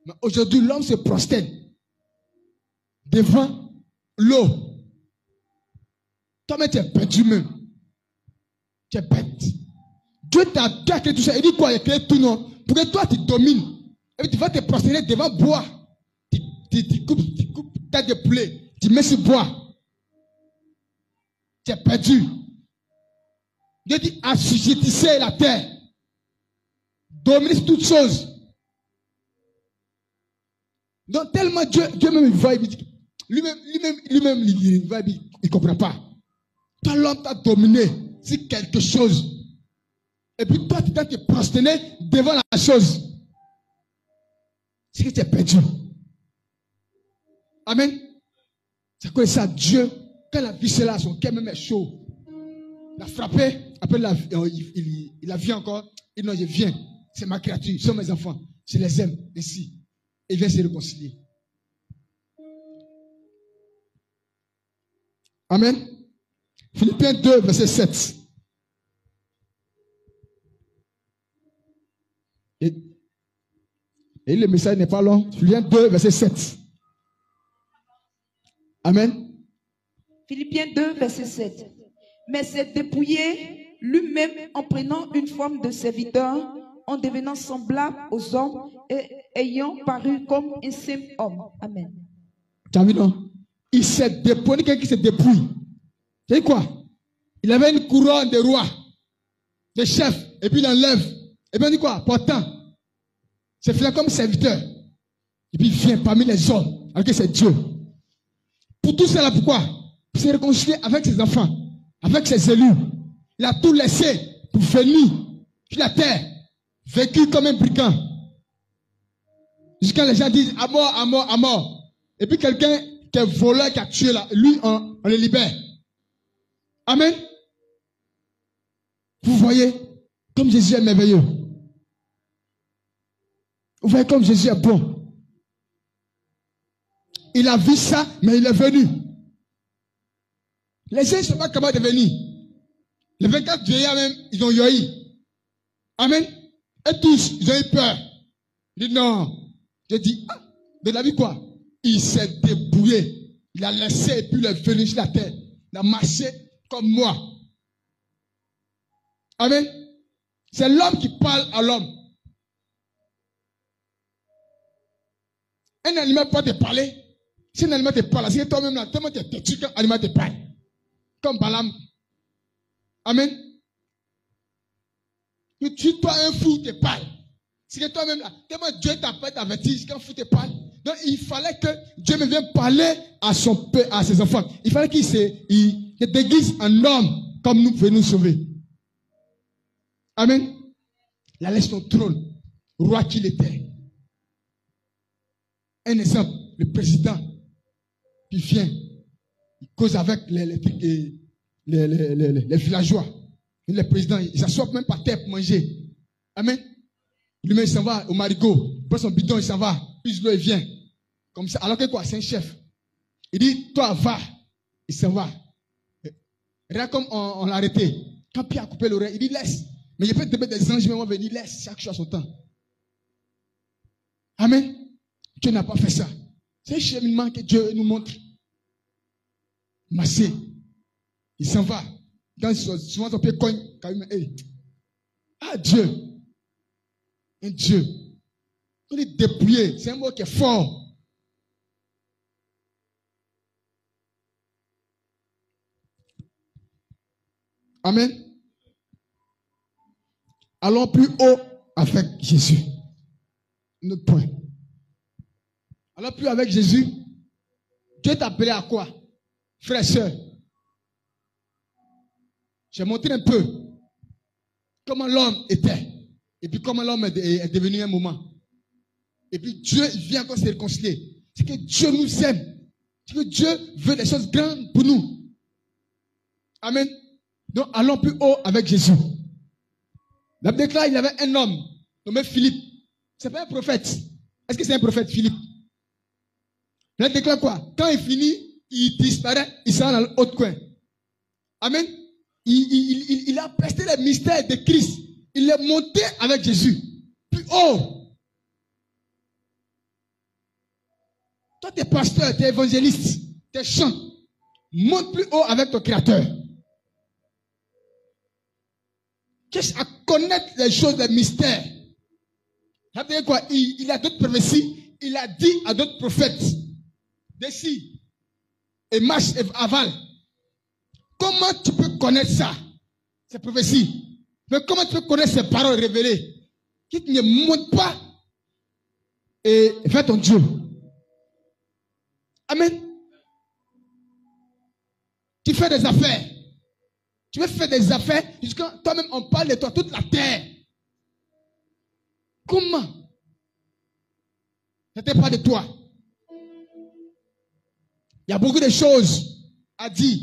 Mais aujourd'hui, l'homme se prosterne devant l'eau. Toi-même, tu es perdu même. Tu es bête. Dieu t'a créé tout ça. Il dit quoi? Il a créé tout non Pour que toi, tu domines. Et puis tu vas te prosterner devant bois. Tu coupes tête de poulet. Tu mets sur bois. Tu es perdu. Dieu dit, assujettissez la terre. Dominez sur toutes choses. Donc tellement Dieu même il va, il dit, lui-même, il ne comprend pas. Toi, l'homme t'a dominé sur quelque chose. Et puis toi, tu dois te prosterner devant la chose. C'est que tu es perdu. Amen. C'est quoi ça, Dieu, quand il a vu cela, son cœur même est chaud. Il a frappé, après il a vu encore. Il dit non, je viens. C'est ma créature, ce sont mes enfants. Je les aime ainsi. Et il vient se réconcilier. Amen. Philippiens 2, verset 7. Et le message n'est pas long. Philippiens 2, verset 7. Amen. Philippiens 2, verset 7. Mais s'est dépouillé lui-même en prenant une forme de serviteur, en devenant semblable aux hommes et ayant paru comme un simple homme. Amen. Tu as vu, non? Il s'est dépouillé, quelqu'un qui se dépouille. C'est quoi? Il avait une couronne de roi, de chef, et puis il enlève. Et puis on dit quoi? Pourtant, c'est fait comme serviteur. Et puis il vient parmi les hommes, alors que c'est Dieu. Pour tout cela, pourquoi? Pour se réconcilier avec ses enfants, avec ses élus. Il a tout laissé pour venir sur la terre, vécu comme un brigand. Jusqu'à les gens disent à mort, à mort, à mort. Et puis quelqu'un qui est voleur, qui a tué là, lui, on le libère. Amen. Vous voyez comme Jésus est merveilleux. Vous voyez comme Jésus est bon. Il a vu ça, mais il est venu. Les gens ne sont pas capables de venir. Les 24 vieillards même, ils ont yoï. Amen. Et tous, ils ont eu peur. Ils disent non. Je dis, ah, de la vie quoi? Il s'est débrouillé. Il a laissé et puis il est venu sur la terre. Il a marché comme moi. Amen. C'est l'homme qui parle à l'homme. Un animal peut te parler. Si un animal te parle, c'est toi-même là, tellement tu es têtu qu'un animal te parle. Comme Balaam. Amen. Tu toi un fou te parle. C'est que toi-même là, tellement Dieu t'a pas averti qu'un fou te parle. Donc il fallait que Dieu me vienne parler à son père, à ses enfants. Il fallait qu'il se déguise en homme comme nous pouvons nous sauver. Amen. Il a laissé son trône, roi qu'il était. Un exemple, le président qui vient, il cause avec les villageois. Le président, il s'assoit même par terre pour manger. Amen. Lui-même, il s'en va au marigot. Il prend son bidon, il s'en va. Puis l'eau, il vient. Comme ça. Alors que quoi? C'est un chef. Il dit, toi, va. Il s'en va. Regarde comme on l'a arrêté. Quand Pierre a coupé l'oreille, il dit, laisse. Mais il peut te mettre des anges, mais on va venir, laisse. Chaque chose à son temps. Amen. Dieu n'a pas fait ça. C'est un cheminement que Dieu nous montre. Massé. Il s'en va. Quand souvent son pied cogne, hey. Ah Dieu. Un Dieu. On est dépouillé. C'est un mot qui est fort. Amen. Allons plus haut avec Jésus. Notre point. Alors plus avec Jésus, Dieu t'a appelé à quoi? Frères et sœurs, j'ai montré un peu comment l'homme était. Et puis comment l'homme est devenu un moment. Et puis Dieu vient encore se réconcilier. C'est que Dieu nous aime. C'est que Dieu veut des choses grandes pour nous. Amen. Donc allons plus haut avec Jésus. La Bible déclare qu'il y avait un homme nommé Philippe. C'est pas un prophète. Est-ce que c'est un prophète, Philippe? La Bible déclare quoi? Quand il finit, il disparaît, il s'en va dans l'autre coin. Amen. Il a presté les mystères de Christ. Il est monté avec Jésus. Plus haut. Toi, tu es pasteur, tu es évangéliste, tu es chant. Monte plus haut avec ton Créateur. Cherche à connaître les choses, les mystères. Ça veut dire quoi? Il a d'autres prophéties. Il a dit à d'autres prophètes d'ici et marche et aval. Comment tu peux connaître ça? Ces prophéties. Mais comment tu peux connaître ces paroles révélées qui ne montent pas et vers ton Dieu? Amen. Tu fais des affaires. Tu veux faire des affaires jusqu'à toi-même on parle de toi, toute la terre. Comment? Ce n'était pas de toi. Il y a beaucoup de choses à dire,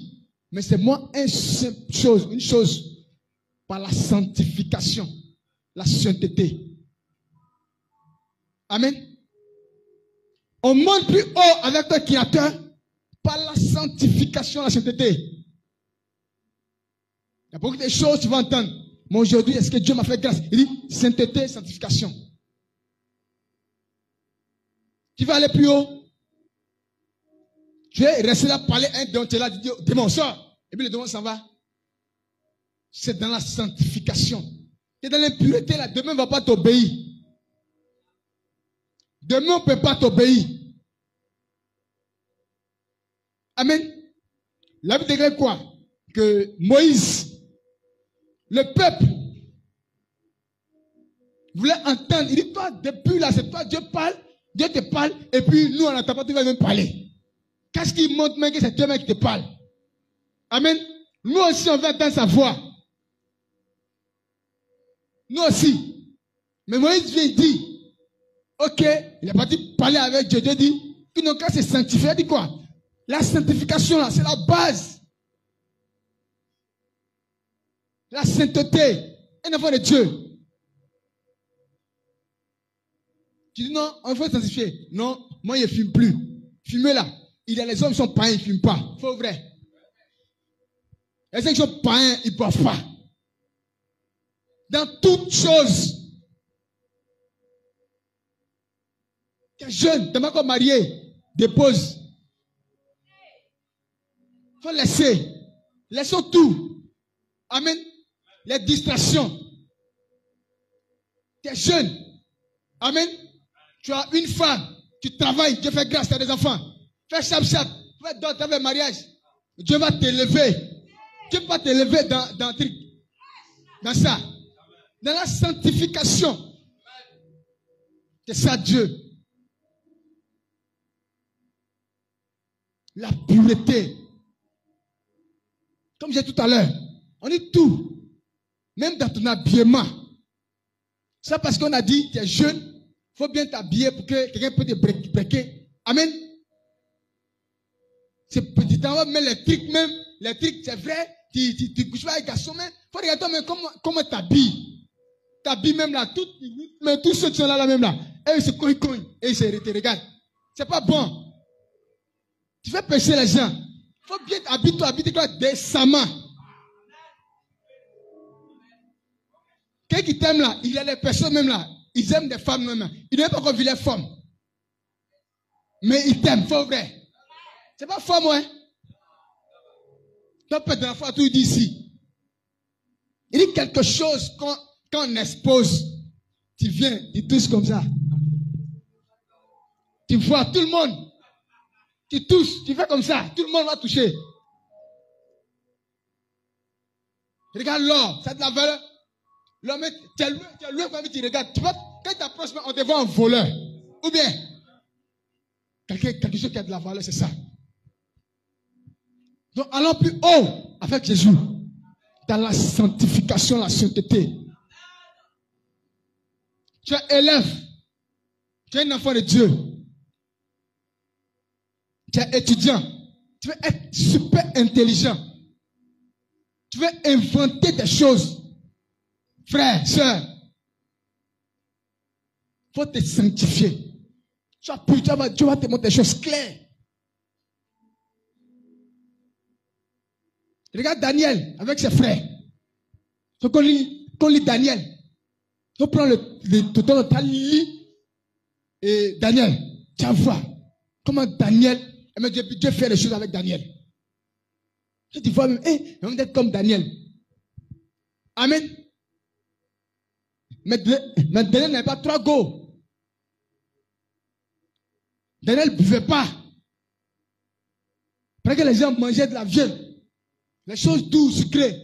mais c'est moi une chose, par la sanctification, la sainteté. Amen. On monte plus haut avec le Créateur par la sanctification, la sainteté. Il y a beaucoup de choses que tu vas entendre. Mais aujourd'hui, est-ce que Dieu m'a fait grâce? Il dit sainteté, sanctification. Tu vas aller plus haut. Tu es resté là, parler un démon, tu es là, tu dis, démon, sors. Et puis le démon s'en va. C'est dans la sanctification. Tu es dans l'impureté là, demain ne va pas t'obéir. Demain on ne peut pas t'obéir. Amen. La Bible déclare quoi? Que Moïse, le peuple, voulait entendre. Il dit, toi, depuis là, c'est toi, Dieu parle, Dieu te parle, et puis nous, on n'entend pas, tu vas même parler. Qu'est-ce qui montre même que c'est Dieu même qui te parle? Amen. Nous aussi, on veut entendre sa voix. Nous aussi. Mais Moïse vient dire, ok, il est parti parler avec Dieu. Dieu dit, qu'ils n'ont qu'à se sanctifier. Il dit quoi? La sanctification, là, c'est la base. La sainteté. Un enfant de Dieu. Tu dis non, on faut sanctifier. Non, moi, je ne fume plus. Fumer là. Il y a les hommes qui sont païens, ils ne fument pas. Faux vrai. Les gens qui sont païens, ils ne boivent pas. Dans toutes choses. Tu es jeune, tu n'es pas encore marié. Dépose. Il faut laisser. Laissons tout. Amen. Les distractions. Tu es jeune. Amen. Tu as une femme. Tu travailles. Dieu fait grâce. Tu as des enfants. Fais chap-chap. Fais d'autres. Tu as un mariage. Dieu va t'élever. Dieu va t'élever dans ça. Dans la sanctification. C'est ça Dieu. La pureté. Comme j'ai dit tout à l'heure, on dit tout. Même dans ton habillement. C'est parce qu'on a dit, tu es jeune, il faut bien t'habiller pour que quelqu'un peut te breaker. Amen. C'est petit temps, mais les trucs, c'est vrai, tu couches pas avec garçon, mais il faut regarder toi, mais comment t'habilles. T'habilles même là, mais tous ceux qui sont là, même là, et ils se cognent, et ils te regardent. C'est pas bon. Tu fais pécher les gens. Il faut bien habiter décemment. Quelqu'un qui t'aime là, il y a des personnes même là, ils aiment des femmes même là. Ils n'aiment pas qu'on vit les femmes. Mais ils t'aiment, c'est vrai. C'est pas femme, ouais. Donc, peut-être dans la foi, tout il dit ici. Il dit quelque chose quand on expose. Tu viens, tu touches comme ça. Tu vois tout le monde. Tu touches, tu fais comme ça. Tout le monde va toucher. Regarde l'or, ça a de la valeur. L'homme, tu es loin quand tu regardes. Tu vois, quand tu approches, on te voit un voleur. Ou bien, quelque chose qui a de la valeur, c'est ça. Donc, allons plus haut avec Jésus. Dans la sanctification, la sainteté. Tu es élève. Tu es un enfant de Dieu. Tu es étudiant. Tu veux être super intelligent. Tu veux inventer des choses. Frère, soeur. Il faut te sanctifier. Dieu va te montrer des choses claires. Regarde Daniel avec ses frères. Il faut qu'on lit Daniel. Il faut prendre le temps de lit et Daniel. Tu vas voir comment Daniel, Dieu fait les choses avec Daniel. Tu vois même, on va être comme Daniel. Amen. Mais Daniel n'avait pas 3 go. Daniel ne buvait pas. Après que les gens mangeaient de la viande, les choses douces, sucrées.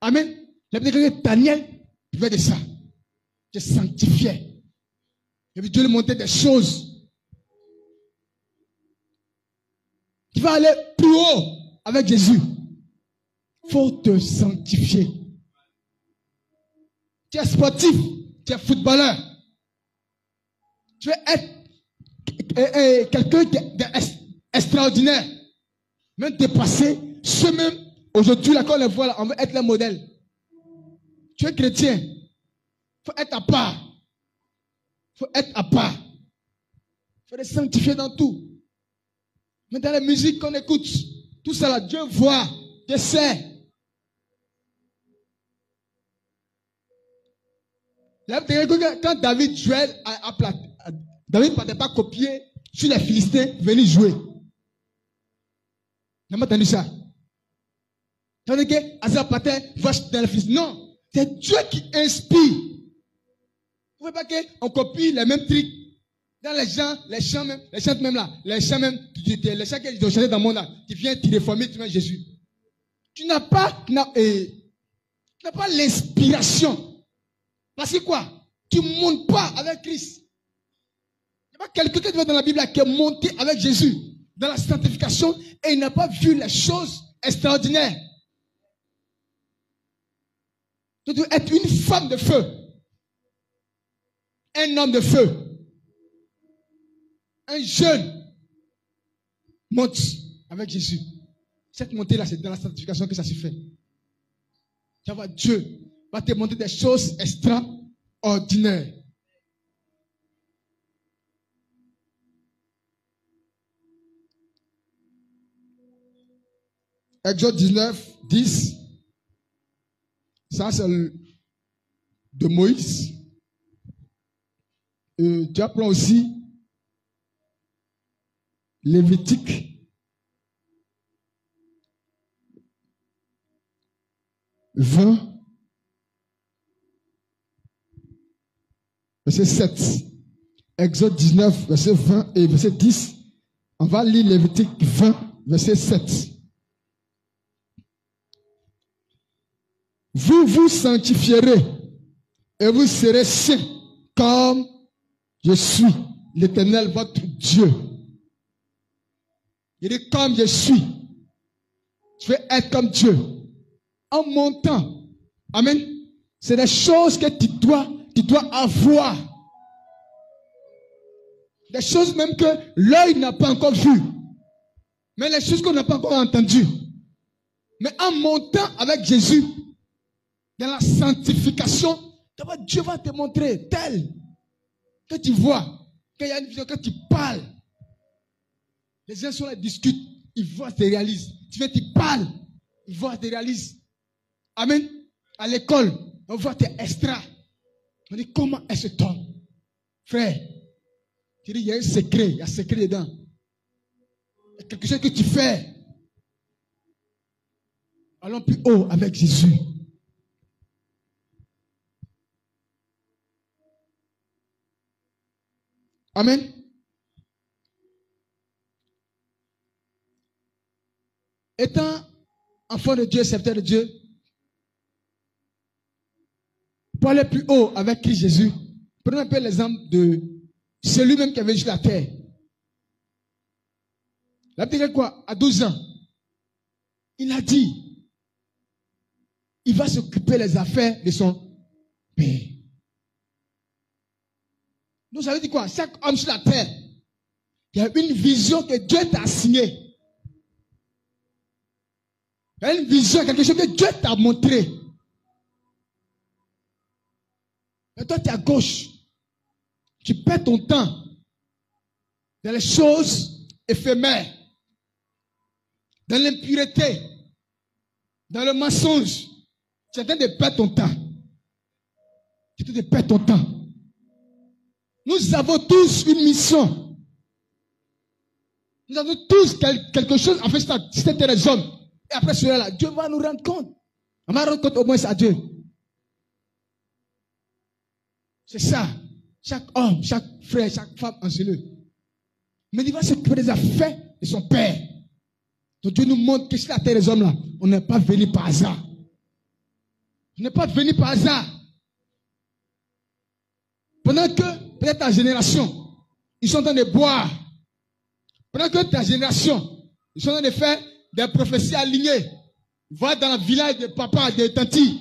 Amen. La Bible dit que Daniel buvait de ça. Dieu sanctifiait. Et puis Dieu lui montrait des choses. Tu vas aller plus haut avec Jésus. Il faut te sanctifier. Tu es sportif, tu es footballeur. Tu veux être quelqu'un d'extraordinaire. Même dépasser ceux même, aujourd'hui, là, quand on les voit, là, on veut être leur modèle. Tu es chrétien. Il faut être à part. Il faut être à part. Il faut être sanctifié dans tout. Mais dans la musique qu'on écoute, tout ça là, Dieu voit, Dieu sait. Quand David jouait à plat, David ne partait pas copier sur les Philistins, venir jouer. Vous n'avez pas entendu ça? Tandis que Asa partait, va dans les Philistins. Non, c'est Dieu qui inspire. Vous ne pouvez pas qu'on copie les mêmes trucs dans les chants même, les chants même là, les chants même, les chants qu'ils ont chanté dans le monde là, tu viens t'y réformer, tu viens Jésus. Tu n'as pas l'inspiration. Parce que quoi? Tu ne montes pas avec Christ. Il n'y a pas quelqu'un qui va dans la Bible là, qui est monté avec Jésus dans la sanctification et il n'a pas vu les choses extraordinaires. Tu dois être une femme de feu. Un homme de feu. Un jeune monte avec Jésus. Cette montée-là, c'est dans la sanctification que ça se fait. Tu vois, Dieu va te montrer des choses extraordinaires. Exode 19, 10. Ça, c'est de Moïse. Tu apprends aussi Lévitique. Verset 7. Exode 19, verset 20 et verset 10. On va lire Lévitique 20, verset 7. Vous vous sanctifierez et vous serez saints comme je suis, l'Éternel, votre Dieu. Il dit comme je suis. Tu veux être comme Dieu. En montant. Amen. C'est des choses que tu dois avoir. Des choses même que l'œil n'a pas encore vues. Mais les choses qu'on n'a pas encore entendues. Mais en montant avec Jésus, dans la sanctification, Dieu va te montrer tel que tu vois. Quand il y a une vision, quand tu parles, les gens sont là, discutent, ils voient, te réalisent. Tu viens, tu parles, ils voient, te réalisent. Amen. À l'école, on voit tes extras. On dit, comment est ce homme? Frère, tu dis, il y a un secret, il y a un secret dedans. Il y a quelque chose que tu fais. Allons plus haut avec Jésus. Amen. Étant enfant de Dieu, serviteur de Dieu, pour aller plus haut avec Christ Jésus, prenons un peu l'exemple de celui-même qui avait sur la terre. La Bible dit quoi? À 12 ans, il a dit, il va s'occuper des affaires de son père. Donc ça veut dire quoi? Chaque homme sur la terre, il y a une vision que Dieu t'a assignée. Il y a une vision, quelque chose que Dieu t'a montré. Et toi, tu es à gauche. Tu perds ton temps dans les choses éphémères, dans l'impureté, dans le mensonge. Tu es en train de perdre ton temps. Tu es en train de perdre ton temps. Nous avons tous une mission. Nous avons tous quelque chose à faire sur cette terre des hommes. Et après cela, Dieu va nous rendre compte. On va rendre compte au moins à Dieu. C'est ça. Chaque homme, chaque frère, chaque femme enchaînée. Mais il va s'occuper des affaires de son Père. Donc Dieu nous montre que sur la terre des hommes là, on n'est pas venu par hasard. On n'est pas venu par hasard. Pendant que, peut-être ta génération, ils sont en train de boire. Pendant que ta génération, ils sont en train de faire des prophéties alignées. Va dans le village de papa, de tanti.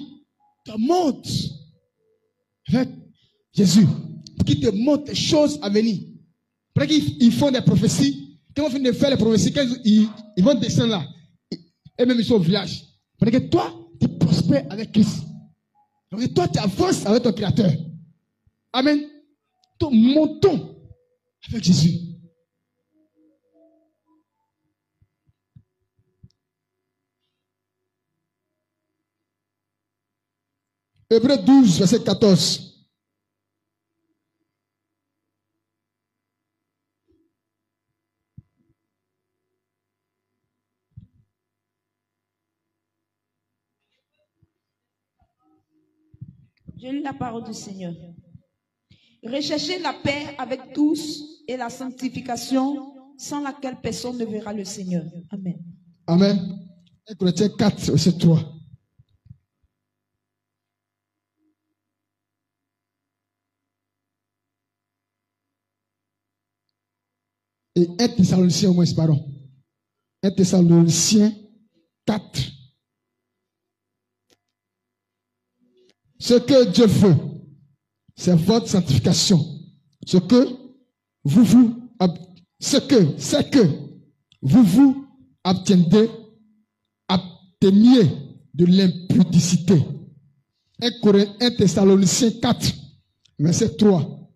Tu montes avec Jésus. Pour qu'il te montre les choses à venir. Pendant qu'ils font des prophéties, quand on finit de faire les prophéties, quand ils vont descendre là, et même ils sont au village. Pendant que toi, tu prospères avec Christ. Donc toi, tu avances avec ton Créateur. Amen. Donc montons avec Jésus. Hébreux 12, verset 14. Je lis la parole du Seigneur. Recherchez la paix avec tous et la sanctification sans laquelle personne ne verra le Seigneur. Amen. Amen. 1 Corinthiens 4, verset 3. Et 1 Thessaloniciens au moins, pardon. 1 Thessaloniciens 4. Ce que Dieu veut, c'est votre sanctification. C'est que vous abteniez de l'impudicité. 1 Thessaloniciens 4, verset 3.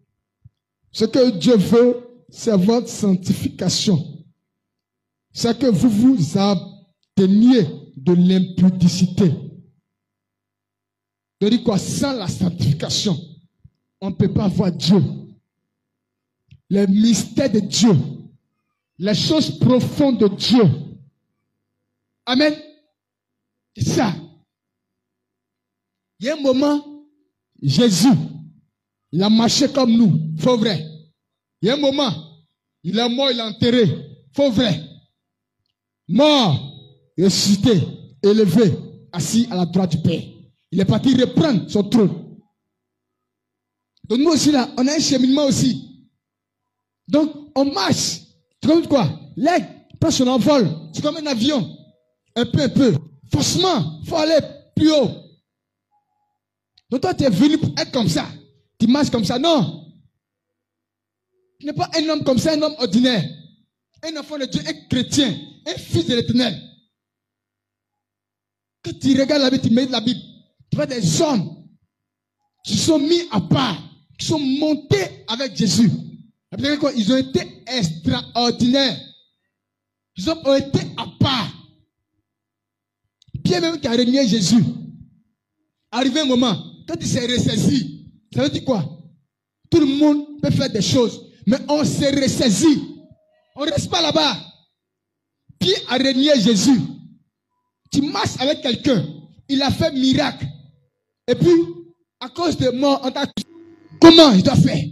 Ce que Dieu veut, c'est votre sanctification. C'est que vous abteniez de l'impudicité. Je dis quoi? Sans la sanctification, on ne peut pas voir Dieu. Les mystères de Dieu, les choses profondes de Dieu. Amen. C'est ça. Il y a un moment, Jésus, il a marché comme nous. Faux vrai. Il y a un moment, il est mort, il est enterré. Faux vrai. Mort, ressuscité, élevé, assis à la droite du Père. Il est parti reprendre son trône. Donc nous aussi là, on a un cheminement aussi. Donc on marche. C'est comme quoi? L'aigle prend son envol. C'est comme un avion. Un peu. Forcément, il faut aller plus haut. Donc toi, tu es venu pour être comme ça. Tu marches comme ça. Non. Tu n'es pas un homme comme ça, un homme ordinaire. Un enfant de Dieu, un chrétien, un fils de l'Éternel. Quand tu regardes la Bible, tu mets la Bible. Tu vois des hommes qui sont mis à part, qui sont montés avec Jésus. Ils ont été extraordinaires. Ils ont été à part. Pierre même qui a renié Jésus. Arrivé un moment, quand il s'est ressaisi, ça veut dire quoi? Tout le monde peut faire des choses, mais on s'est ressaisi. On ne reste pas là-bas. Pierre a renié Jésus. Tu marches avec quelqu'un, il a fait miracle. Et puis, à cause de mort, on t'a dit, comment il doit faire?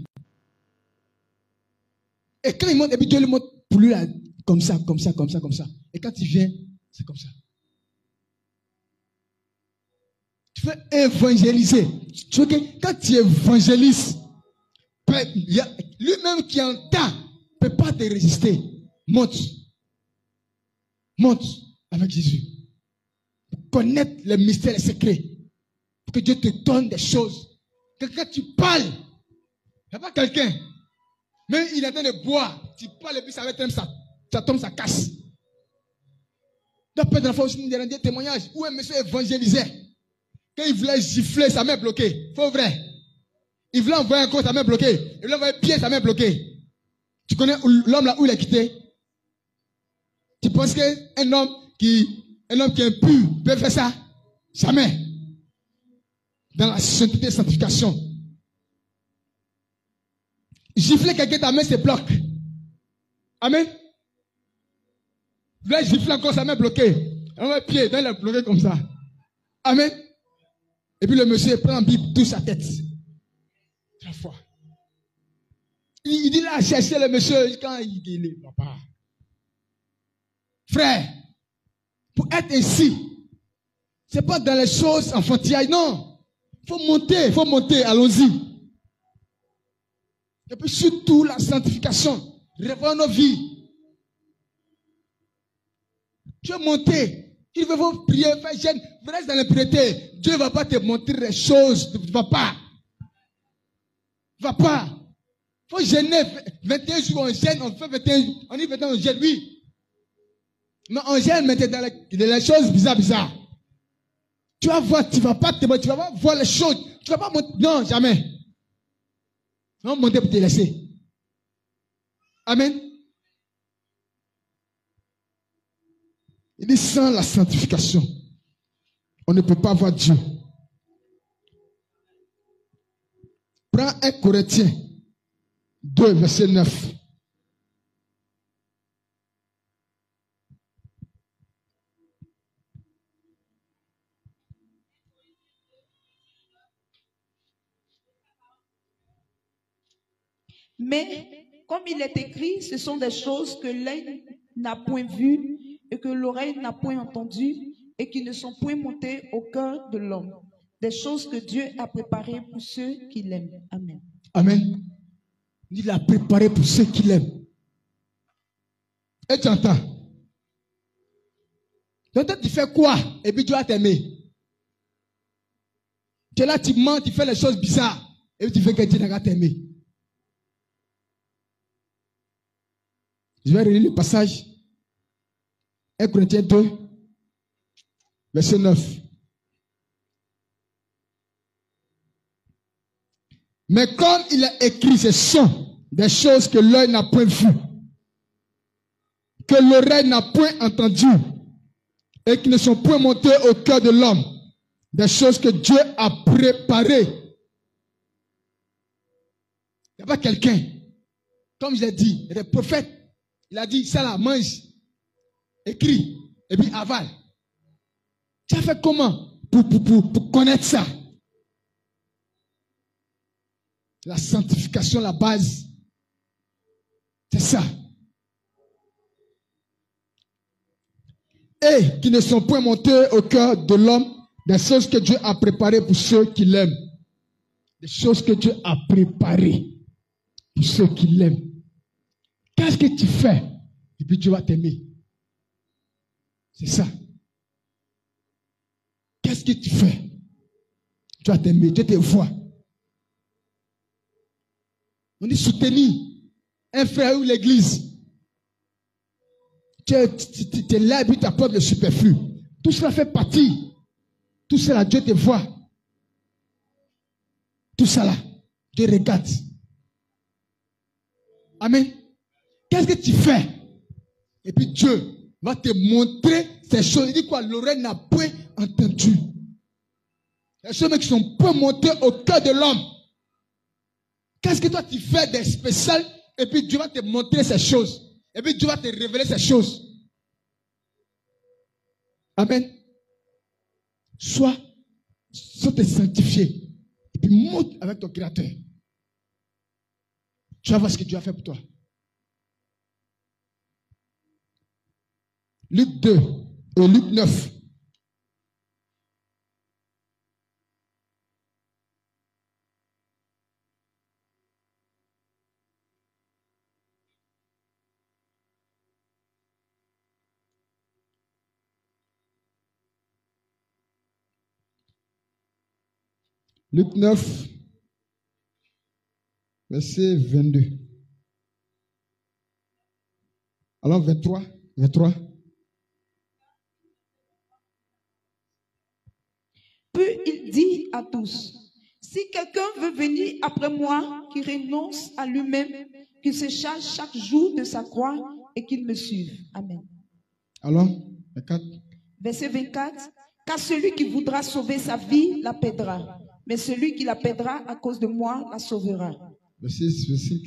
Et quand il monte, et puis Dieu le montre pour lui là, comme ça. Et quand il vient, c'est comme ça. Tu veux évangéliser. Tu veux que quand tu évangélises, lui-même qui entend ne peut pas te résister. Monte avec Jésus. Connaître les mystères et les secrets. Pour que Dieu te donne des choses. Que quand tu parles, il n'y a pas quelqu'un. Même il est en train de boire. Tu parles et puis ça va être ça tombe, ça casse. D'après la fois aussi, il y a un témoignage où un monsieur évangélisait. Quand il voulait gifler, sa main bloquée. Faux vrai. Il voulait envoyer un corps, sa main bloquée. Il voulait envoyer pied, sa main bloquée. Tu connais l'homme là où il est quitté? Tu penses qu'un homme qui est impur peut faire ça? Jamais. Dans la sainteté et sanctification. Gifler quelqu'un, ta main se bloque. Amen. Il voulait gifler encore, sa main bloquée. Il envoie pied, il est bloqué comme ça. Amen. Et puis le monsieur prend la Bible, touche sa tête. Très fort. Il dit là, chercher le monsieur quand il dit, papa. Frère, pour être ainsi, c'est pas dans les choses enfantillages, non. Il faut monter, allons-y. Et puis surtout la sanctification, revoir nos vies. Tu veux monter, il veut prier, faire jeûne, reste dans l'impureté. Dieu ne va pas te montrer les choses, ne va pas. Va pas. Il faut jeûner 21 jours, on gêne, on fait 21, on dit 21, on gêne, oui. Mais on gêne maintenant dans les choses bizarres. Tu vas voir, tu vas pas voir les choses. Tu vas pas monter, non, jamais. Non, monter pour te laisser. Amen. Il dit sans la sanctification, on ne peut pas voir Dieu. Prends 1 Corinthiens 2, verset 9. Mais, comme il est écrit, ce sont des choses que l'œil n'a point vues et que l'oreille n'a point entendues et qui ne sont point montées au cœur de l'homme. Des choses que Dieu a préparées pour ceux qui l'aiment. Amen. Amen. Il l'a préparé pour ceux qui l'aiment. Et tu entends? Tu fais quoi? Et puis tu vas t'aimer. Tu es là, tu mens, tu fais les choses bizarres. Et puis tu fais que Dieu n'a pas t'aimer. Je vais relire le passage. 1 Corinthiens 2, verset 9. Mais comme il est écrit, ce sont des choses que l'œil n'a point vues, que l'oreille n'a point entendues, et qui ne sont point montées au cœur de l'homme, des choses que Dieu a préparées. Il n'y a pas quelqu'un, comme je l'ai dit, il y a des prophètes, il a dit, ça là, mange, écrit, et puis avale. Tu as fait comment pour connaître ça? La sanctification, la base, c'est ça. Et qui ne sont point montés au cœur de l'homme, des choses que Dieu a préparées pour ceux qui l'aiment. Des choses que Dieu a préparées pour ceux qui l'aiment. Qu'est-ce que tu fais? Et puis Dieu va t'aimer. C'est ça. Qu'est-ce que tu fais? Tu vas t'aimer, Dieu te voit. On dit soutenir un frère ou l'église. Tu es là et puis tu apportes le superflu. Tout cela fait partie. Tout cela, Dieu te voit. Tout cela, Dieu regarde. Amen. Qu'est-ce que tu fais? Et puis Dieu va te montrer ces choses. Il dit quoi? L'oreille n'a point entendu. Les choses qui sont peu montées au cœur de l'homme. Qu'est-ce que toi tu fais de spécial? Et puis Dieu va te montrer ces choses. Et puis Dieu va te révéler ces choses. Amen. Sois te sanctifier. Et puis monte avec ton Créateur. Tu vas voir ce que Dieu a fait pour toi. Luc 2 et Luc 9. Luc 9, verset 22. Alors 23. Puis il dit à tous, si quelqu'un veut venir après moi, qu'il renonce à lui-même, qu'il se charge chaque jour de sa croix et qu'il me suive. Amen. Alors, 24. Verset 24. Car celui qui voudra sauver sa vie la perdra, mais celui qui la perdra à cause de moi la sauvera. Verset 5.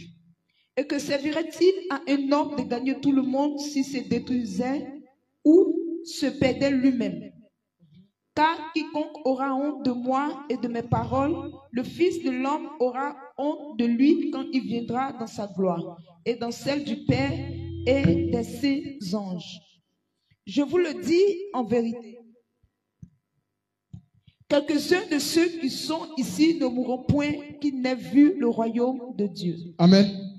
Et que servirait-il à un homme de gagner tout le monde s'il se détruisait ou se perdait lui-même? Car quiconque aura honte de moi et de mes paroles, le Fils de l'homme aura honte de lui quand il viendra dans sa gloire, et dans celle du Père et de ses anges. Je vous le dis en vérité. Quelques-uns de ceux qui sont ici ne mourront point qui n'aient vu le royaume de Dieu. Amen.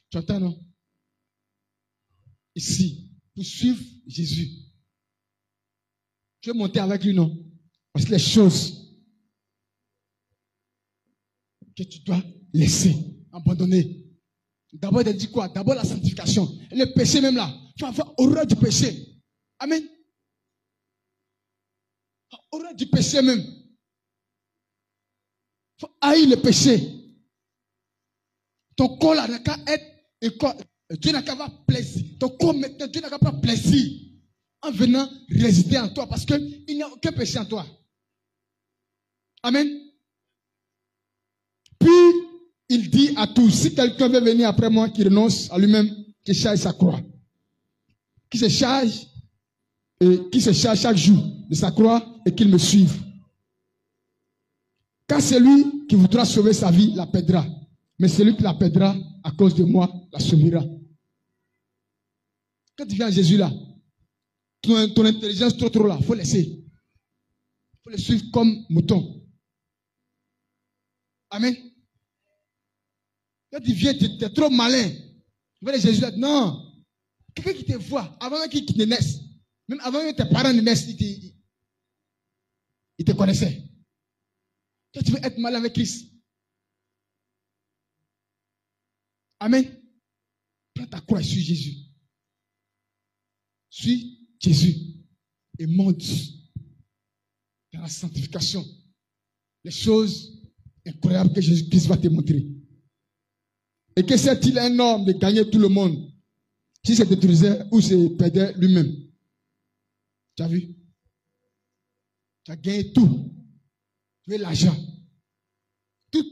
Tu entends, non? Ici, pour suivre Jésus, tu veux monter avec lui, non? Parce que les choses que tu dois laisser, abandonner. D'abord, il dit quoi? D'abord la sanctification. Le péché même là. Il faut avoir horreur du péché. Amen. Horreur du péché même. Il faut haïr le péché. Ton corps là n'a qu'à être un corps. Dieu n'a qu'à avoir plaisir. Ton corps maintenant, Dieu n'a qu'à avoir plaisir en venant résider en toi parce qu'il n'y a aucun péché en toi. Amen. Puis, il dit à tous, si quelqu'un veut venir après moi, qui renonce à lui-même, qui charge sa croix. Qui se charge chaque jour de sa croix et qu'il me suive. Car celui qui voudra sauver sa vie la perdra. Mais celui qui la perdra à cause de moi la sauvera. Quand tu viens à Jésus là, ton intelligence trop là, il faut laisser. Il faut le suivre comme mouton. Amen. Quand tu viens, tu es trop malin. Tu vas à Jésus là, non. Quelqu'un qui te voit, avant même qu'il te naisse, même avant même tes parents ne naissent, il te connaissait. Toi, tu veux être malin avec Christ. Amen. Prends ta croix et suis Jésus. Suis Jésus et monte dans la sanctification. Les choses incroyables que Jésus-Christ va te montrer. Et que c'est-il un homme de gagner tout le monde si se détruisait ou se perdait lui-même? Tu as vu? Tu as gagné tout. Tu veux l'argent. Tout.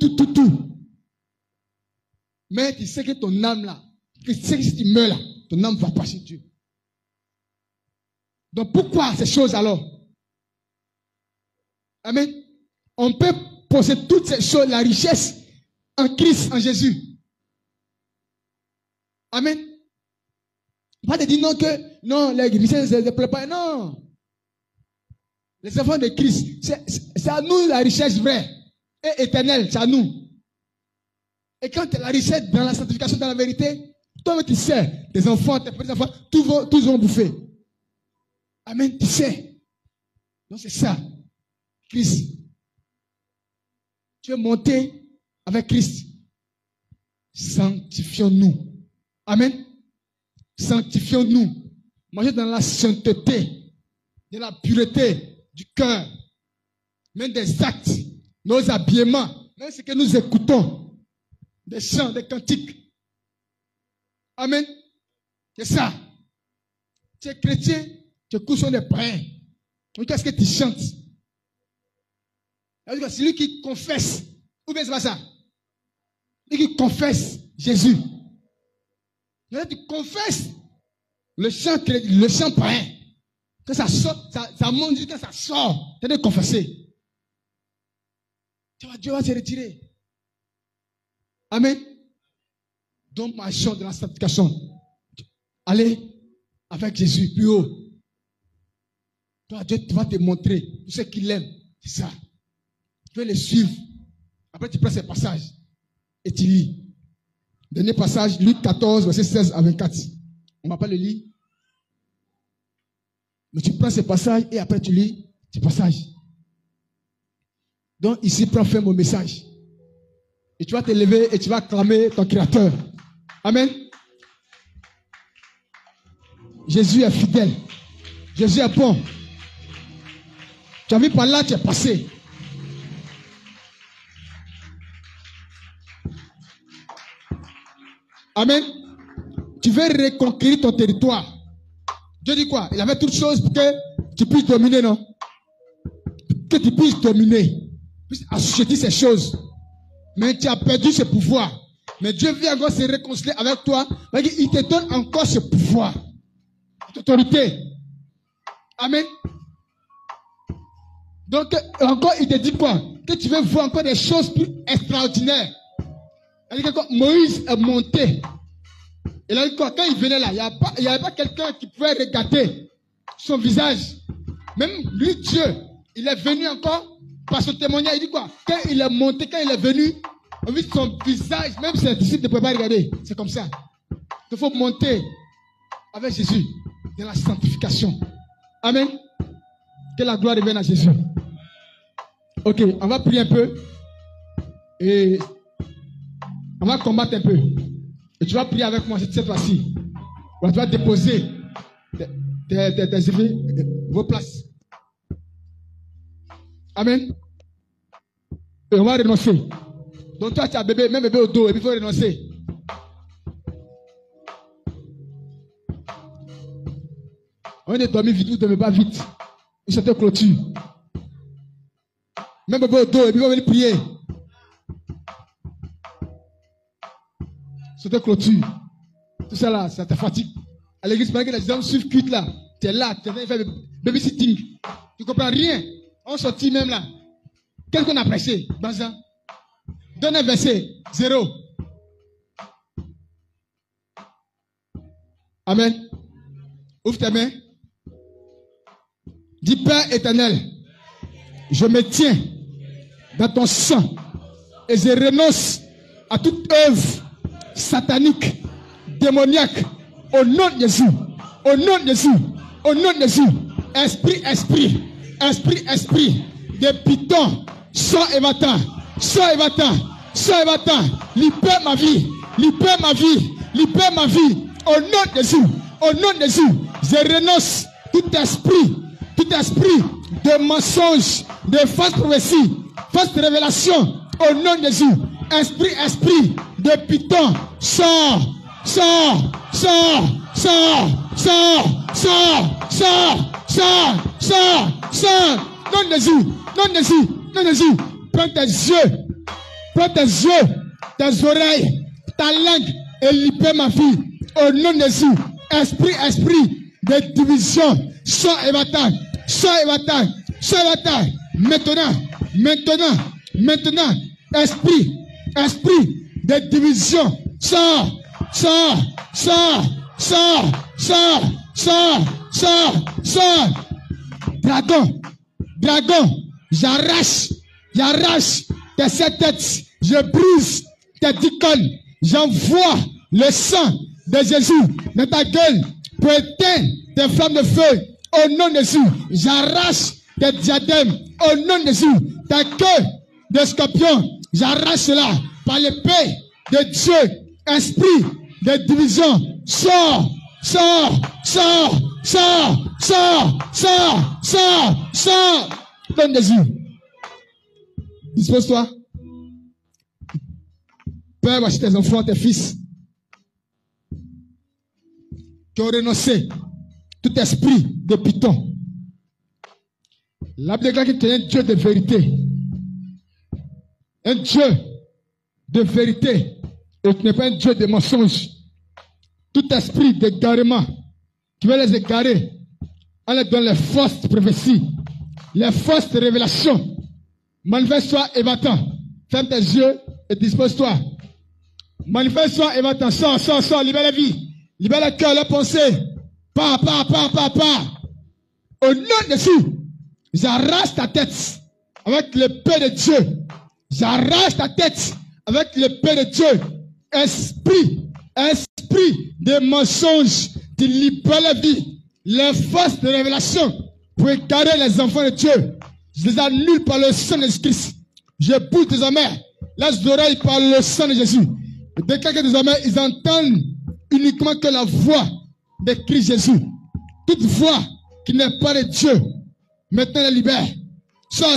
Mais tu sais que ton âme là, tu sais que si tu meurs là, ton âme va passer Dieu. Donc pourquoi ces choses alors? Amen. On peut posséder toutes ces choses, la richesse en Christ, en Jésus. Amen. Pas de dire non que non, les richesses ne se préparent. Non. Les enfants de Christ, c'est à nous la richesse vraie et éternelle, c'est à nous. Et quand tu as la richesse dans la sanctification, dans la vérité, toi tu sais, tes enfants, tes petits-enfants, tous vont bouffer. Amen, tu sais. Donc c'est ça. Christ. Tu veux monter avec Christ. Sanctifions-nous. Amen. Sanctifions-nous. Marchez dans la sainteté, de la pureté du cœur, même des actes, nos habillements, même ce que nous écoutons, des chants, des cantiques. Amen. C'est ça. Tu es chrétien, tu écoutes sur des païens. Qu'est-ce que tu chantes? C'est lui qui confesse. Ou bien c'est pas ça? Lui qui confesse Jésus. Tu confesses le chant païen. Quand ça sort, ça monte, quand ça sort, tu dois confesser. Dieu va se retirer. Amen. Donc, marchons dans la sanctification. Allez avec Jésus plus haut. Toi, Dieu va te montrer tout ce qu'il aime. C'est ça. Tu veux le suivre. Après, tu prends ces passages et tu lis. Dernier passage, Luc 14, verset 16 à 24. On ne va pas le lire. Mais tu prends ces passages et après tu lis ces passages. Donc ici, prends ferme au message. Et tu vas te lever et tu vas acclamer ton Créateur. Amen. Jésus est fidèle. Jésus est bon. Tu as vu par là, tu es passé. Amen. Tu veux reconquérir ton territoire. Dieu dit quoi? Il avait toutes choses pour que tu puisses dominer, non? Que tu puisses dominer. Puisses assujettir ces choses. Mais tu as perdu ce pouvoir. Mais Dieu vient encore se réconcilier avec toi. Il te donne encore ce pouvoir. Cette autorité. Amen. Donc, encore, il te dit quoi? Que tu veux voir encore des choses plus extraordinaires. Il dit que Moïse est monté. Et là, quand il venait là, il n'y avait pas quelqu'un qui pouvait regarder son visage. Même lui, Dieu, il est venu encore par son témoignage. Il dit quoi? Quand il est monté, quand il est venu, on vit son visage, même ses disciples ne peuvent pas regarder. C'est comme ça. Il faut monter avec Jésus dans la sanctification. Amen. Que la gloire revienne à Jésus. Ok, on va prier un peu. Et on va combattre un peu. Et tu vas prier avec moi cette fois-ci. Tu vas déposer vos places. Amen. Et on va renoncer. Donc toi, tu as bébé, même bébé au dos, et puis il faut renoncer. On est dormi vite, vous ne dormez pas vite. Vous chantez clôture. Même bébé au dos, et puis il va venir prier. Chantez clôture. Tout ça là, ça te fatigue. À l'église, pendant que les hommes suivent cuite là, tu es là, tu es en train de faire babysitting. Tu ne comprends rien. On sortit même là. Qu'est-ce qu'on a prêché, Bazin? Donne un verset. 0. Amen. Ouvre tes mains. Dis, Père éternel, je me tiens dans ton sang et je renonce à toute œuvre satanique, démoniaque, au nom de Jésus. Au nom de Jésus. Au nom de Jésus. Esprit, esprit. Esprit, esprit. De python. Sang évatant. Sang évatant. Sang évatant. Libère ma vie. Libère ma vie. Libère ma vie. Au nom de Jésus. Au nom de Jésus. Je renonce tout esprit de mensonge, de fausse prophétie, fausse révélation. Au nom de Jésus. Esprit, esprit de python. Sors. Sors. Sors. Sors. Sors. Sors. Sors. Sors. Sors. Sors. Non de Jésus. Non de Jésus. Non de Jésus. Prends tes yeux. Prends tes yeux, tes oreilles, ta langue et libère ma vie. Au nom de Jésus. Esprit, esprit de division. Sang évatant. Sang évatant. Sang évatant. Maintenant. Maintenant. Maintenant. Esprit. Esprit de division. Sors. Sors. Sors. Sors. Sors. Sors. Sors. Sors. Dragon. Dragon. J'arrache. J'arrache tes 7 têtes. Je brise tes 10 cônes. J'envoie le sang de Jésus dans ta gueule pour éteindre tes flammes de feu. Au nom de Jésus, j'arrache tes diadèmes. Au nom de Jésus, ta queue de scorpion, j'arrache cela par l'épée de Dieu. Esprit de division, sors, sors, sors, sors, sors, sors, sors, sors. Au nom de Jésus. Dispose-toi. Père, voici tes enfants, tes fils qui ont renoncé tout esprit de python. La Bible déclare que tu es un Dieu de vérité. Un Dieu de vérité. Et tu n'es pas un Dieu de mensonge. Tout esprit d'égarement qui veut les égarer, on les donne les fausses prophéties, les fausses révélations. Manifeste-toi évatant. Ferme tes yeux et dispose-toi. Manifeste-toi évatant. Sors, sors, sors. Libère la vie. Libère le cœur, la pensée. Pas. Au nom de Jésus, j'arrache ta tête avec l'épée de Dieu. J'arrache ta tête avec l'épée de Dieu. Esprit de mensonge, tu libères la vie. Les forces de révélation pour égarer les enfants de Dieu. Je les annule par le sang de Jésus-Christ. Je bouge désormais les oreilles par le sang de Jésus. Et déclare que désormais, ils entendent uniquement que la voix de Christ Jésus. Toute voix qui n'est pas de Dieu, maintenant les libère. Sors.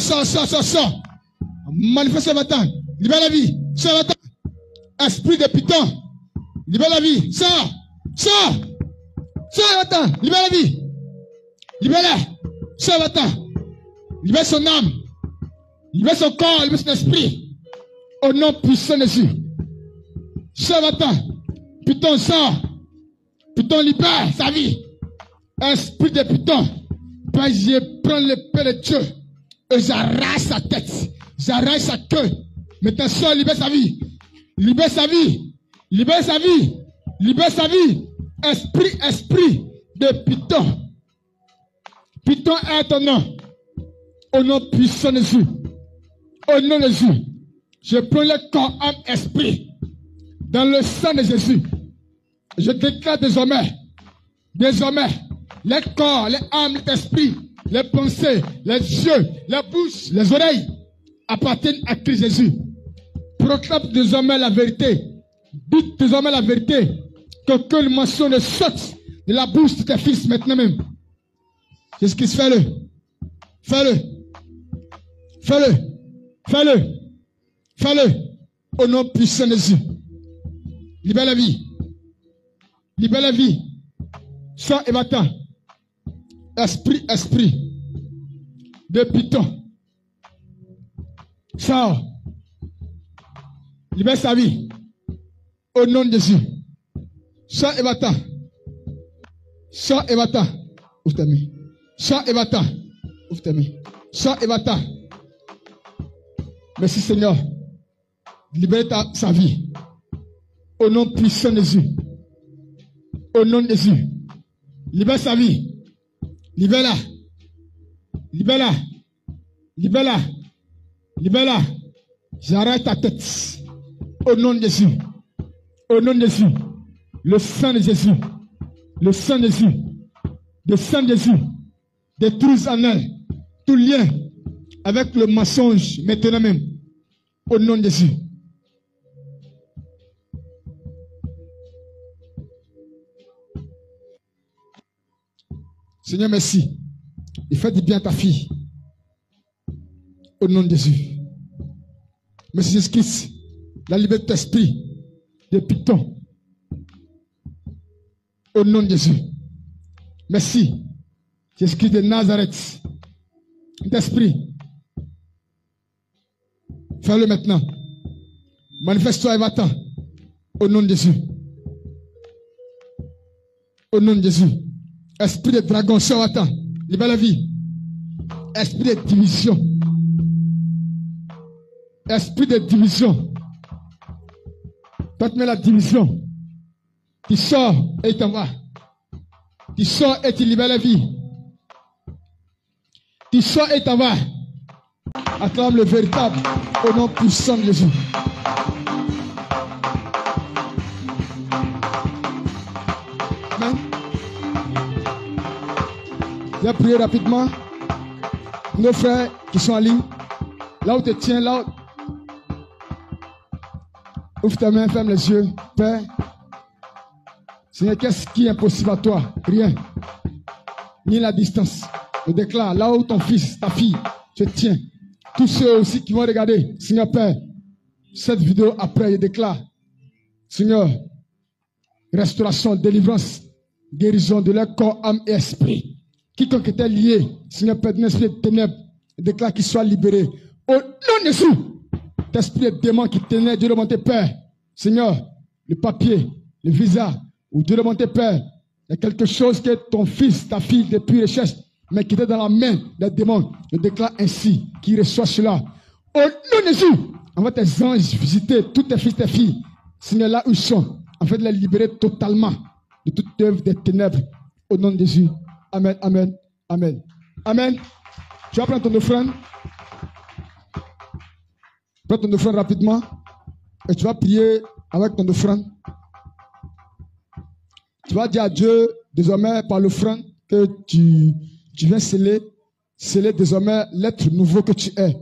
Manifeste maintenant. Libère la vie. Sors maintenant. Esprit de python. Libère la vie. Sors maintenant. Libère la vie. Libère-la. Sors maintenant. Libère son âme. Libère son corps. Libère son esprit. Au nom puissant de Jésus. Sors maintenant. Python sort. Python libère sa vie. Esprit de python. Je prends l'épée de Dieu Et j'arrache sa tête. J'arrache sa queue. Maintenant, sors, libère sa vie. Libère sa vie. Libère sa vie. Libère sa vie. Esprit de Python. Python est ton nom. Au nom puissant de Jésus. Au nom de Jésus. Je prends le corps, âme, esprit. Dans le sang de Jésus. Je déclare désormais, les corps, les âmes, les esprits, les pensées, les yeux, les bouches, les oreilles appartiennent à Christ Jésus. Proclame désormais la vérité. Dites désormais la vérité. Qu'aucune mention ne saute de la bouche de tes fils maintenant même. Jésus-Christ, fais-le. Fais-le. Fais-le. Fais-le. Fais-le. Au nom puissant de Jésus. Libère la vie. Libère la vie. Sang et va-t'en. Esprit de Python. Sors. Libère sa vie. Au nom de Jésus. Sang et va-t'en. Sang et va-t'en. Ouvre ta main. Sang et va-t'en. Ouvre ta main. Sang et va-t'en. Merci Seigneur. Libère sa vie. Au nom puissant de Jésus. Au nom de Jésus. Libère sa vie. Libère-la. Libère-la. Libère-la. Libère-la. J'arrête ta tête. Au nom de Jésus. Au nom de Jésus. Le sang de Jésus. Le sang de Jésus. Le sang de Jésus. Détruise en elle tout lien avec le mensonge maintenant même. Au nom de Jésus. Seigneur, merci. Et fais du bien à ta fille. Au nom de Jésus. Merci Jésus-Christ. La liberté d'esprit de Python. Au nom de Jésus. Merci. Jésus-Christ de Nazareth. D'esprit. Fais-le maintenant. Manifeste-toi et va-t'en. Au nom de Jésus. Au nom de Jésus. Esprit de dragon, sors va-t'en. Libère la vie. Esprit de division. Esprit de division. Toi, tu mets la division. Tu sors et tu t'en vas. Tu sors et tu libères la vie. Tu sors et t'en vas. Acclame le véritable au nom puissant de Jésus. Amen. Viens prier rapidement. Nos frères qui sont en ligne. Là où tu te tiens, là où... Ouvre ta main, ferme les yeux. Père. Seigneur, qu'est-ce qui est impossible à toi? Rien. Ni la distance. Je déclare, là où ton fils, ta fille, se tient. Tous ceux aussi qui vont regarder, Seigneur Père, cette vidéo après, je déclare, Seigneur, restauration, délivrance, guérison de leur corps, âme et esprit. Quiconque était lié, Seigneur Père, d'un esprit de ténèbres, je déclare qu'il soit libéré. Au nom de Jésus, l'esprit de démon qui tenait, Dieu de mon Père, Seigneur, le papier, le visa, ou Dieu de mon Père, il y a quelque chose que ton fils, ta fille, depuis recherche, mais qui était dans la main des démons. Je déclare ainsi qu'il reçoit cela. Au nom de Jésus, envoie tes anges visiter tous tes fils, tes filles, Seigneur, là où ils sont, afin de les libérer totalement de toute œuvre des ténèbres. Au nom de Jésus. Amen, amen, amen. Amen. Tu vas prendre ton offrande. Prends ton offrande rapidement. Et tu vas prier avec ton offrande. Tu vas dire à Dieu, désormais, par l'offrande, que tu viens sceller désormais l'être nouveau que tu es.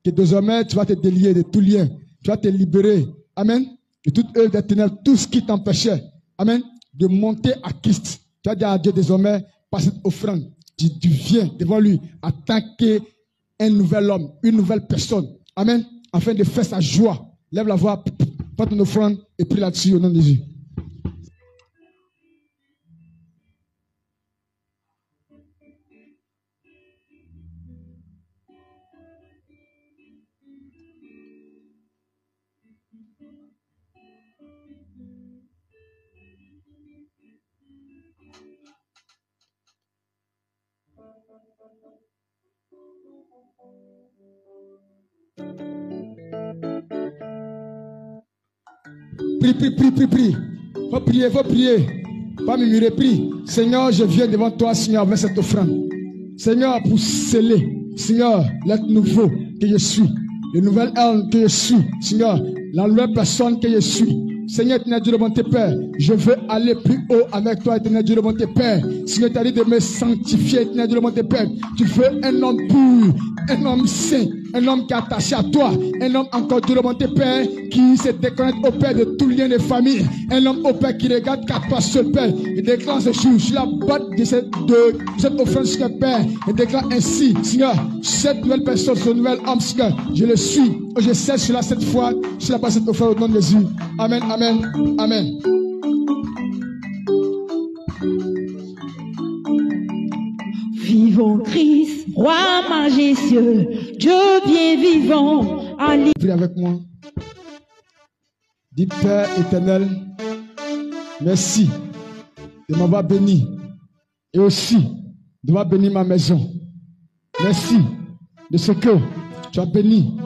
Que désormais, tu vas te délier de tout lien. Tu vas te libérer. Amen. De toute œuvre des ténèbres, tout ce qui t'empêchait. Amen. De monter à Christ. Tu vas dire à Dieu désormais, par cette offrande, tu viens devant lui en tant qu'un nouvel homme, une nouvelle personne. Amen. Afin de faire sa joie. Lève la voix, prends ton offrande et prie là-dessus au nom de Jésus. Prie. Faut prier. Pas murmurer, prie. Seigneur, je viens devant toi, Seigneur, avec cette offrande. Seigneur, pour sceller, Seigneur, l'être nouveau que je suis, le nouvel homme que je suis, Seigneur, la nouvelle personne que je suis. Seigneur, éternel Dieu de bonté Père, je veux aller plus haut avec toi, éternel Dieu de bonté Père. Seigneur, tu as dit de me sanctifier, éternel Dieu de bonté Père. Tu veux un homme pur, un homme saint, un homme qui est attaché à toi, un homme encore Dieu de bonté Père, qui se déconnecte au Père de tout lien de famille, un homme au Père qui regarde qu'à toi seul Père, et déclare ce jour sur la base de cette offrande, Seigneur Père, et déclare ainsi, Seigneur, cette nouvelle personne, ce nouvel homme, Seigneur, je le suis, je sais cela cette fois, sur la base de cette offrande au nom de Jésus. Amen, amen, amen. Vivons Christ, roi majestueux, Dieu bien vivant. Prie avec moi. Dis Père éternel, merci de m'avoir béni et aussi de m'avoir béni ma maison. Merci de ce que tu as béni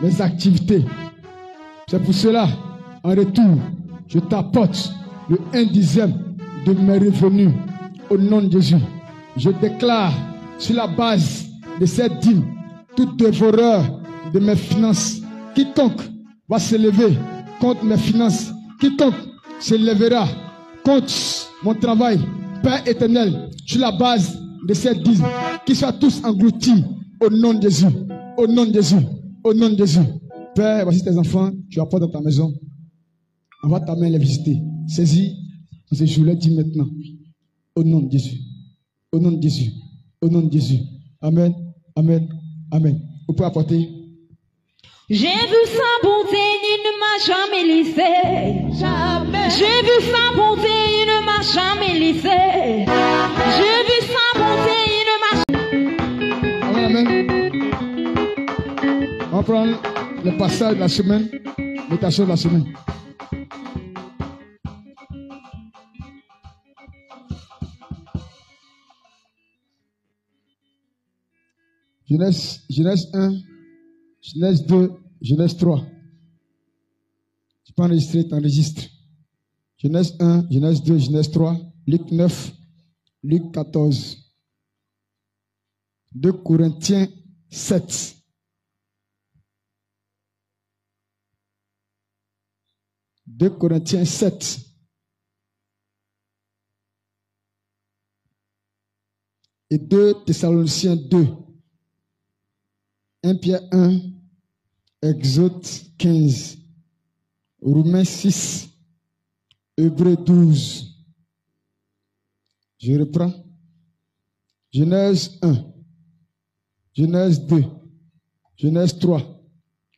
mes activités. C'est pour cela, en retour, je t'apporte le 1/10 de mes revenus au nom de Jésus. Je déclare sur la base de cette dîme, tout dévoreur de mes finances, quiconque va se lever contre mes finances, quiconque se lèvera contre mon travail, Père éternel, sur la base de cette dîme, qu'ils soient tous engloutis au nom de Jésus, au nom de Jésus, au nom de Jésus. Père, voici tes enfants, tu apportes dans ta maison. Envoie ta main les visiter. Saisis ce jour-là, dis maintenant, au nom de Jésus. Au nom de Jésus. Au nom de Jésus. Amen. Amen. Amen. Vous pouvez apporter. J'ai vu sa bonté, il ne m'a jamais laissé. Jamais. J'ai vu sa bonté, il ne m'a jamais laissé. J'ai vu sa bonté, il ne m'a jamais. Amen. On va prendre le passage de la semaine, méditation de la semaine. Genèse 1, Genèse 2, Genèse 3. Tu peux enregistrer, tu enregistres. Genèse 1, Genèse 2, Genèse 3, Luc 9, Luc 14. 2 Corinthiens 7. De Corinthiens 7. Et 2 Thessaloniciens 2. 1 Pierre 1, Exode 15, Romains 6, Hébreux 12. Je reprends. Genèse 1, Genèse 2, Genèse 3,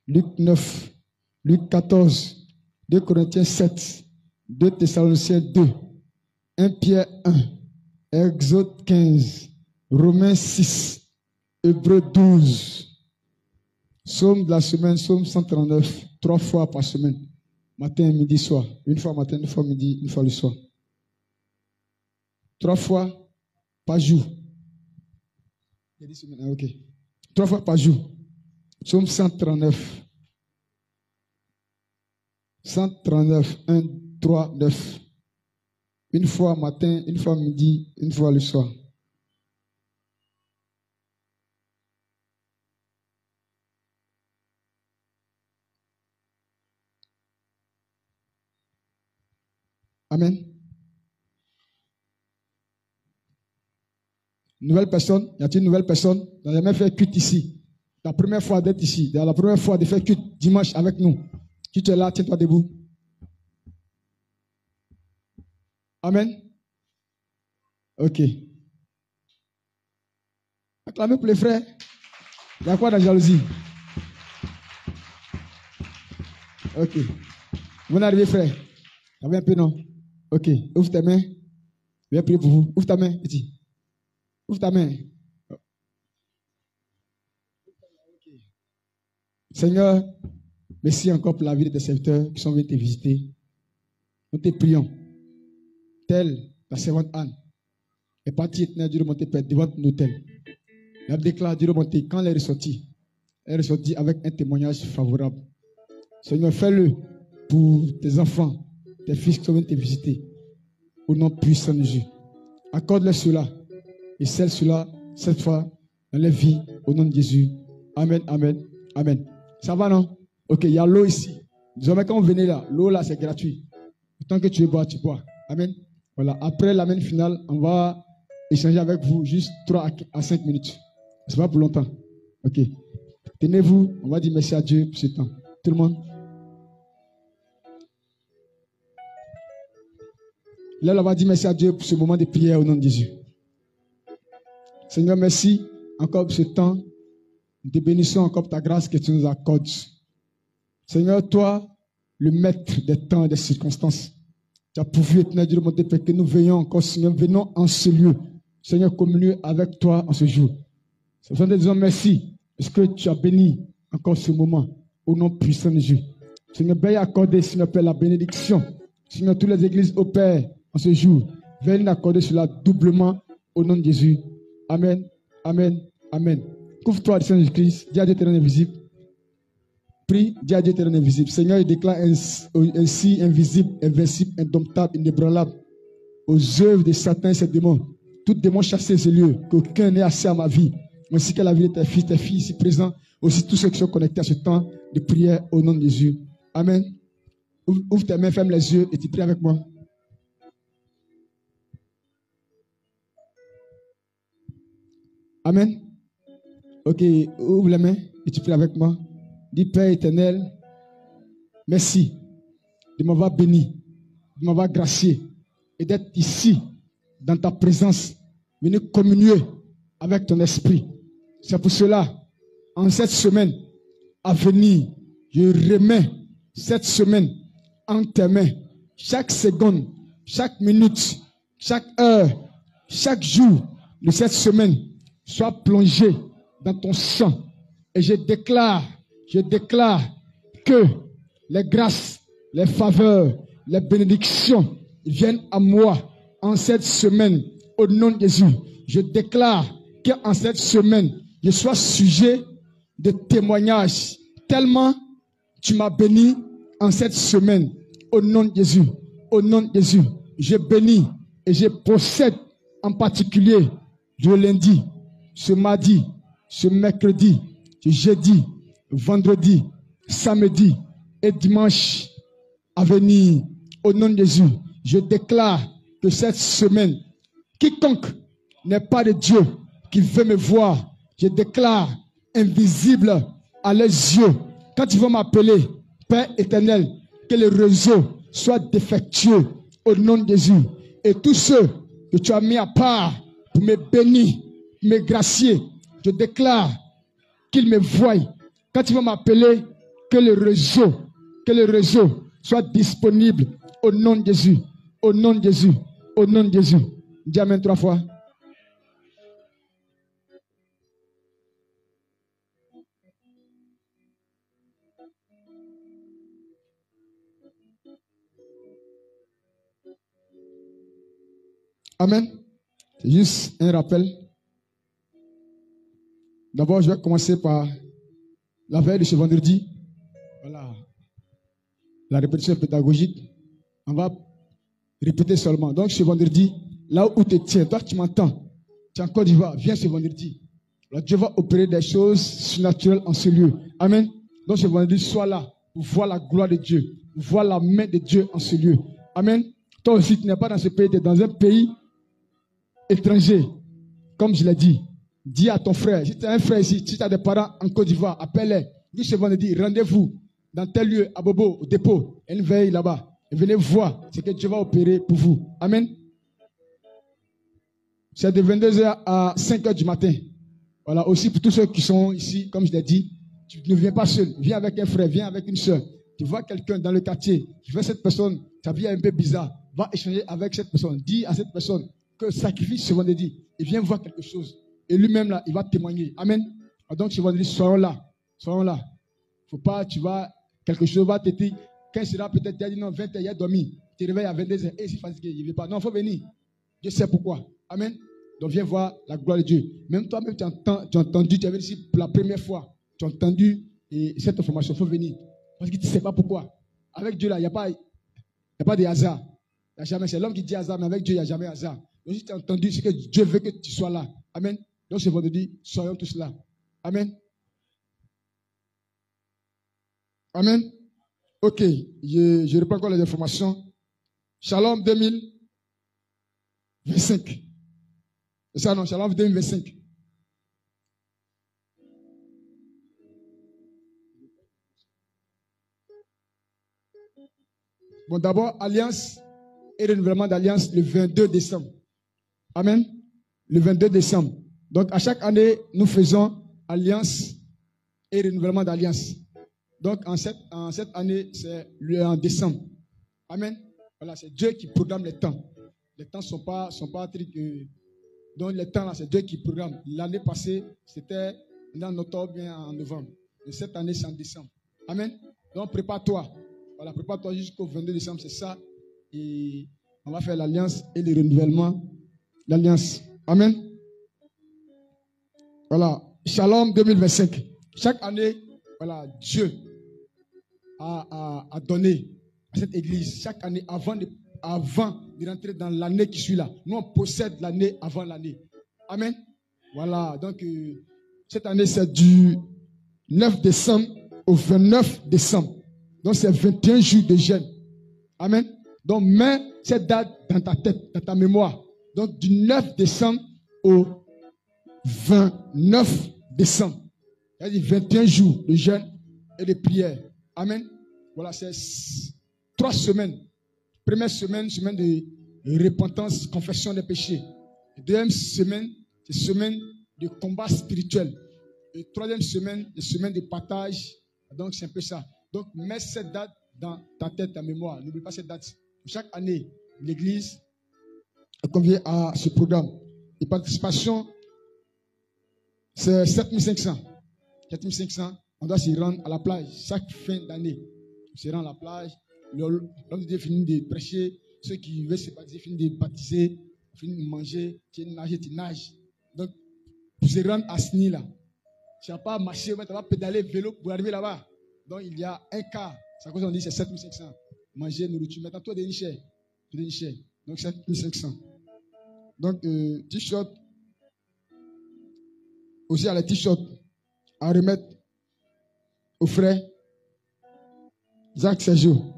Luc 9, Luc 14, 2 Corinthiens 7, 2 Thessaloniciens 2, 1 Pierre 1, Exode 15, Romains 6, Hébreux 12. Psaume de la semaine, psaume 139, 3 fois par semaine. Matin, midi, soir. Une fois matin, une fois midi, une fois le soir. 3 fois par jour. Ok. 3 fois par jour. Psaume 139. 139, 1, 3, 9. Une fois matin, une fois midi, une fois le soir. Amen. Nouvelle personne, y a-t-il une nouvelle personne? On n'a jamais fait culte ici. La première fois d'être ici, la première fois de faire culte dimanche avec nous. Si tu es là, tiens-toi debout. Amen. Ok. Acclamez pour les frères. Il y a quoi dans la jalousie? Ok. Vous arrivez, frère. Vous avez un peu, non? Ok, ouvre tes mains. Je vais prier pour vous. Ouvre ta main, petit. Ouvre ta main. Seigneur, merci encore pour la vie de tes serviteurs qui sont venus te visiter. Nous te prions. Telle la servante Anne est partie, Dieu de monter Père devant ton hôtel. Elle a déclaré, Dieu de monter, quand elle est ressortie, est ressortie avec un témoignage favorable. Seigneur, fais-le pour tes enfants, tes fils qui sont venus te visiter. Au nom puissant de Jésus. Accorde-leur cela et scelle cela cette fois dans les vies au nom de Jésus. Amen, amen, amen. Ça va, non? Ok, il y a l'eau ici. Désormais, quand vous venez là, l'eau là, c'est gratuit. Tant que tu veux boire, tu bois. Amen. Voilà. Après l'amen final, on va échanger avec vous juste 3 à 5 minutes. C'est pas pour longtemps. Ok. Tenez-vous. On va dire merci à Dieu pour ce temps. Tout le monde. Là, on va dire merci à Dieu pour ce moment de prière au nom de Jésus. Seigneur, merci encore pour ce temps. Nous te bénissons encore pour ta grâce que tu nous accordes. Seigneur, toi, le maître des temps et des circonstances, tu as pourvu, éternel Dieu de mon Dieu, que nous veillons encore, Seigneur, venons en ce lieu. Seigneur, communier avec toi en ce jour. Seigneur, nous te disons merci, parce que tu as béni encore ce moment, au nom puissant de Jésus. Seigneur, veuille accorder, Seigneur Père, la bénédiction. Seigneur, toutes les églises opèrent en ce jour. Veuille nous accorder cela doublement, au nom de Jésus. Amen, amen, amen. Couvre-toi, Seigneur Jésus-Christ, dis à Dieu éternel invisible. Prie, dis à Dieu éternel invisible. Seigneur, il déclare ainsi invisible, invincible, indomptable, inébranlable aux œuvres de Satan et ses démons. Tout démon chassé ce lieu, qu'aucun n'ait assez à ma vie, ainsi qu'à la vie de tes filles ici présents, aussi tous ceux qui sont connectés à ce temps de prière au nom de Jésus. Amen. Ouvre tes mains, ferme les yeux et tu pries avec moi. Amen. Ok, ouvre les mains et tu pries avec moi. Dis Père éternel, merci de m'avoir béni, de m'avoir gracié et d'être ici dans ta présence, venu communier avec ton esprit. C'est pour cela, en cette semaine à venir, je remets cette semaine en tes mains. Chaque seconde, chaque minute, chaque heure, chaque jour de cette semaine soit plongé dans ton sang. Et je déclare que les grâces, les faveurs, les bénédictions viennent à moi en cette semaine. Au nom de Jésus, je déclare qu'en cette semaine, je sois sujet de témoignages. Tellement tu m'as béni en cette semaine. Au nom de Jésus, au nom de Jésus, je bénis et je possède en particulier le lundi, ce mardi, ce mercredi, ce jeudi, vendredi, samedi et dimanche à venir. Au nom de Jésus, je déclare que cette semaine, quiconque n'est pas de Dieu qui veut me voir, je déclare invisible à leurs yeux. Quand ils vont m'appeler Père éternel, que le réseau soit défectueux au nom de Jésus. Et tous ceux que tu as mis à part pour me bénir, me gracier, je déclare qu'ils me voient. Quand ils vont m'appeler, que le réseau soit disponible au nom de Jésus, au nom de Jésus, au nom de Jésus. Dis amen 3 fois. Amen. C'est juste un rappel. D'abord, je vais commencer par la veille de ce vendredi. Voilà. La répétition pédagogique. On va répéter seulement. Donc, ce vendredi, là où tu te tiens, toi, tu m'entends. Tu es en Côte d'Ivoire. Viens ce vendredi. Alors, Dieu va opérer des choses surnaturelles en ce lieu. Amen. Donc, ce vendredi, sois là pour voir la gloire de Dieu. Pour voir la main de Dieu en ce lieu. Amen. Toi aussi, tu n'es pas dans ce pays, tu es dans un pays étranger. Comme je l'ai dit. Dis à ton frère, si tu as un frère ici, si tu as des parents en Côte d'Ivoire, appelle-les. Dis ce vendredi, rendez-vous dans tel lieu, à Bobo, au dépôt, une veille là-bas. Et venez voir ce que Dieu va opérer pour vous. Amen. C'est de 22h à 5h du matin. Voilà, aussi pour tous ceux qui sont ici, comme je l'ai dit, tu ne viens pas seul. Viens avec un frère, viens avec une soeur. Tu vois quelqu'un dans le quartier, tu vois cette personne, sa vie est un peu bizarre. Va échanger avec cette personne. Dis à cette personne que sacrifice ce vendredi. Et viens voir quelque chose. Et lui-même, là, il va témoigner. Amen. Donc, ce vendredi, soyons là. Soyons là. Faut pas, tu vas, quelque chose va te dire. Quand il sera peut-être, tu as dit non, 20h, il a dormi. Tu te réveilles à 22h. Et c'est fatigué, il ne veut pas. Non, il faut venir. Je sais pourquoi. Amen. Donc, viens voir la gloire de Dieu. Même toi-même, tu as entendu, tu es venu ici pour la première fois. tu as entendu et cette information, il faut venir. Parce que tu ne sais pas pourquoi. Avec Dieu, là, il n'y a pas de hasard. Il y a jamais. C'est l'homme qui dit hasard, mais avec Dieu, il n'y a jamais hasard. Donc, si tu as entendu, c'est que Dieu veut que tu sois là. Amen. Donc, ce vendredi, soyons tous là. Amen. Amen. Ok. Je reprends encore les informations. Shalom 2025. C'est ça, non? Shalom 2025. Bon, d'abord, alliance et renouvellement d'alliance le 22 décembre. Amen. Le 22 décembre. Donc, à chaque année, nous faisons alliance et renouvellement d'alliance. Donc, en cette année, c'est en décembre. Amen. Voilà, c'est Dieu qui programme les temps. Les temps ne sont pas trucs. Donc, les temps, là, c'est Dieu qui programme. L'année passée, c'était en octobre, bien en novembre. Et cette année, c'est en décembre. Amen. Donc, prépare-toi. Voilà, prépare-toi jusqu'au 22 décembre, c'est ça. Et on va faire l'alliance et le renouvellement d'alliance. Amen. Voilà, Shalom 2025. Chaque année, voilà, Dieu a donné à cette église, chaque année, avant de rentrer dans l'année qui suit là. Nous, on possède l'année avant l'année. Amen. Voilà, donc cette année, c'est du 9 décembre au 29 décembre. Donc, c'est 21 jours de jeûne. Amen. Donc, mets cette date dans ta tête, dans ta mémoire. Donc, du 9 décembre au 29 décembre. C'est-à-dire 21 jours de jeûne et de prière. Amen. Voilà, c'est 3 semaines. Première semaine, semaine de repentance, confession des péchés. Deuxième semaine, c'est semaine de combat spirituel. Et troisième semaine, c'est semaine de partage. Donc, c'est un peu ça. Donc, mets cette date dans ta tête, ta mémoire. N'oublie pas cette date. Chaque année, l'Église est conviée à ce programme. Et participation, c'est 7500. 7500, on doit s'y rendre à la plage chaque fin d'année. On se rend à la plage. L'homme de Dieu finit de prêcher. Ceux qui veulent se baptiser finissent de baptiser. Finissent de manger. Tu nages. Donc, pour se rendre à ce niveau-là, tu n'as pas marché, tu vas pédaler vélo pour arriver là-bas. Donc, il y a un quart. C'est à cause qu'on dit c'est 7500. Manger, nourriture. Maintenant, toi, des cher. Donc, 7500. Donc, t-shirt. Aussi, à les t-shirts à remettre au frère Jacques Sergio.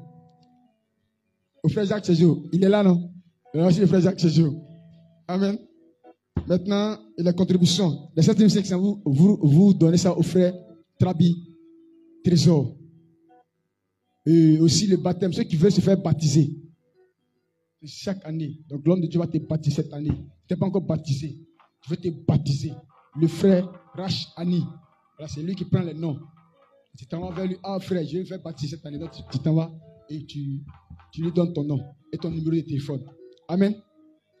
Au frère Jacques Sergio. Il est là, non? Il y a aussi le frère Jacques Sergio. Amen. Maintenant, les contributions. Les 7500, vous donnez ça au frère Trabi Trésor. Et aussi le baptême, ceux qui veulent se faire baptiser. Chaque année. Donc l'homme de Dieu va te baptiser cette année. Tu n'es pas encore baptisé. Je vais te baptiser. Le frère Rach Ani. Voilà, c'est lui qui prend les noms. Tu t'en vas vers lui. Ah frère, je vais me faire baptiser cette année. Donc tu t'en vas et tu lui donnes ton nom et ton numéro de téléphone. Amen.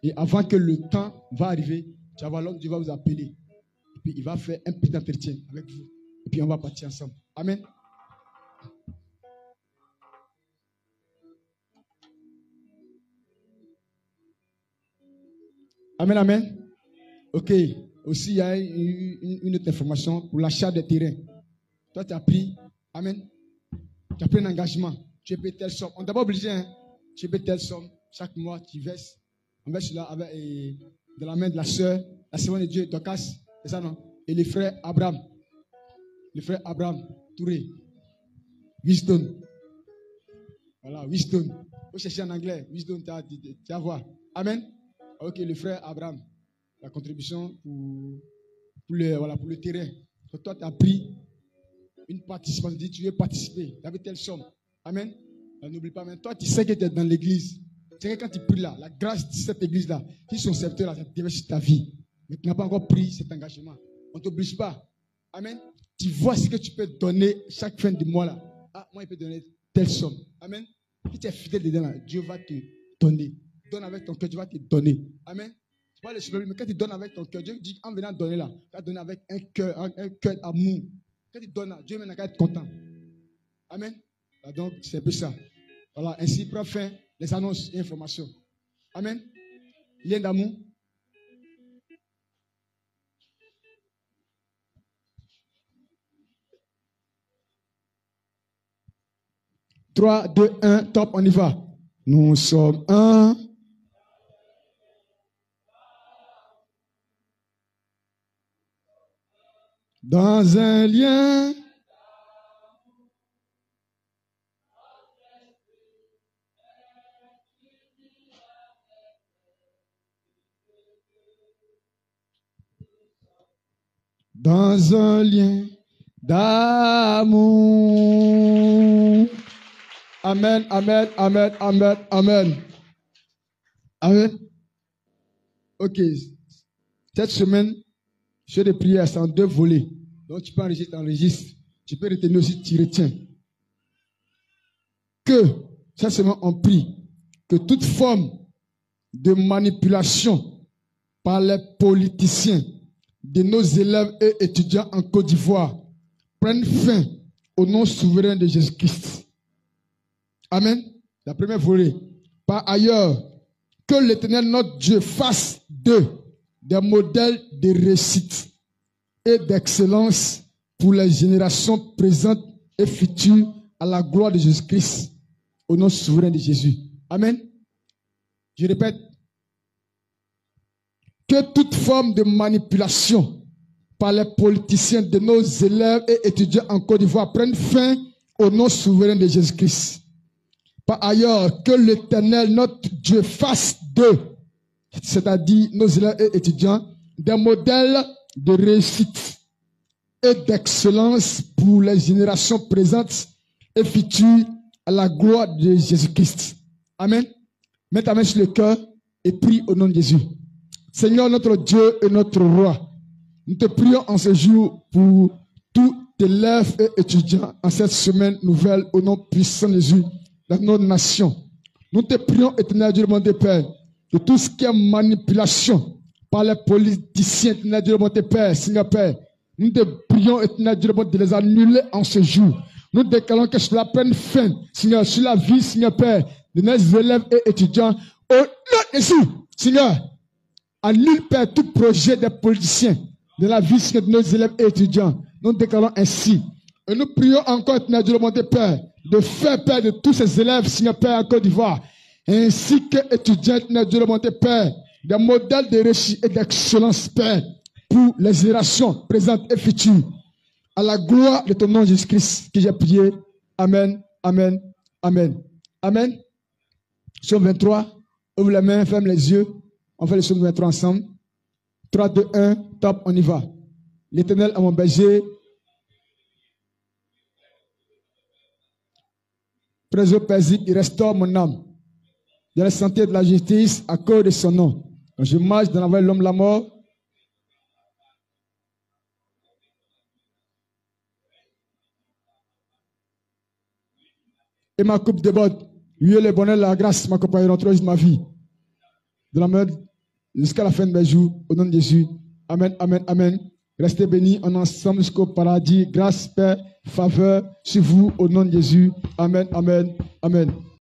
Et avant que le temps va arriver, tu vas voir l'homme de Dieu va vous appeler. Et puis il va faire un petit entretien avec vous. Et puis on va partir ensemble. Amen. Amen, amen. Ok. Aussi, il y a une autre information pour l'achat des terrains. Toi, tu as pris, amen. Tu as pris un engagement. Tu payes telle somme. On n'est pas obligé, hein. Tu payes telle somme. Chaque mois, tu verses. On verse cela avec, de la main de la sœur, la servante de Dieu, Dorcas. C'est ça, non? Et le frère Abraham. Le frère Abraham Touré. Wisdom. Voilà, Wisdom. Vous cherchez en anglais. Wisdom, tu vas voir. Amen. Ok, le frère Abraham, la contribution pour le terrain. Donc, toi, tu as pris une participation. Tu dis, tu veux participer. Tu avais telle somme. Amen. N'oublie pas, mais toi, tu sais que tu es dans l'église. Tu sais que quand tu pries là, la grâce de cette église-là, qui sont serviteurs là, ça déverse ta vie. Mais tu n'as pas encore pris cet engagement. On ne t'oblige pas. Amen. Tu vois ce que tu peux donner chaque fin de mois là. Ah, moi, il peut donner telle somme. Amen. Si tu es fidèle dedans là, Dieu va te donner. Donne avec ton cœur, Dieu va te donner. Amen. C'est pas le super, mais quand tu donnes avec ton cœur, Dieu dit en venant donner là, tu vas donner avec un cœur d'amour. Quand tu donnes là, Dieu maintenant va être content. Amen. Alors donc, c'est un peu ça. Voilà, ainsi prend fin les annonces et informations. Amen. Lien d'amour. 3, 2, 1, top, on y va. Nous sommes un. Dans un lien. Dans un lien d'amour. Amen, amen, amen, amen, amen. Amen. Ok. Cette semaine, je fais des prières, c'est en 2 volets. Donc tu peux enregistrer, t'enregistres. Tu peux retenir aussi, tu retiens. Que, cette semaine, on prie que toute forme de manipulation par les politiciens de nos élèves et étudiants en Côte d'Ivoire prenne fin au nom souverain de Jésus-Christ. Amen. La première volée. Par ailleurs, que l'Éternel notre Dieu fasse d'eux des modèles de réussite et d'excellence pour les générations présentes et futures à la gloire de Jésus-Christ, au nom souverain de Jésus. Amen. Je répète, que toute forme de manipulation par les politiciens de nos élèves et étudiants en Côte d'Ivoire prenne fin au nom souverain de Jésus-Christ. Par ailleurs, que l'Éternel, notre Dieu, fasse d'eux, c'est-à-dire nos élèves et étudiants, des modèles de réussite et d'excellence pour les générations présentes et futures à la gloire de Jésus-Christ. Amen. Mets ta main sur le cœur et prie au nom de Jésus. Seigneur, notre Dieu et notre Roi, nous te prions en ce jour pour tous élèves et étudiants en cette semaine nouvelle au nom puissant de Jésus dans notre nation. Nous te prions, éternel Dieu, mon Père, de tout ce qui est manipulation par les politiciens, éternel Dieu, mon Père, Seigneur Père. Nous te prions, éternel Dieu, de les annuler en ce jour. Nous déclarons que cela prenne fin, Seigneur, sur la vie, Seigneur Père, de nos élèves et étudiants. Au nom de Jésus, Seigneur, annule, Père, tout projet des politiciens de la vie, Seigneur, de nos élèves et étudiants. Nous déclarons ainsi. Et nous prions encore, éternel Dieu, mon Père, de faire, Père, de tous ces élèves, Seigneur Père, en Côte d'Ivoire, ainsi que étudiants, éternel Dieu, mon Père, des modèles de réussite et d'excellence, Père, pour les générations présentes et futures. À la gloire de ton nom, Jésus-Christ, que j'ai prié. Amen, amen, amen. Amen. Psaume 23. Ouvre les mains, ferme les yeux. On fait le psaume 23 ensemble. 3, 2, 1, top, on y va. L'Éternel est mon berger. Trésor paisible, il restaure mon âme. Dans la santé de la justice, à cause de son nom. Quand je marche dans la vallée de l'homme de la mort, et ma coupe déborde. Oui, le bonheur, la grâce m'accompagneront tout le reste de ma vie. De la mort jusqu'à la fin de mes jours, au nom de Jésus. Amen, amen, amen. Restez bénis, on est ensemble jusqu'au paradis. Grâce, paix, faveur sur vous, au nom de Jésus. Amen, amen, amen.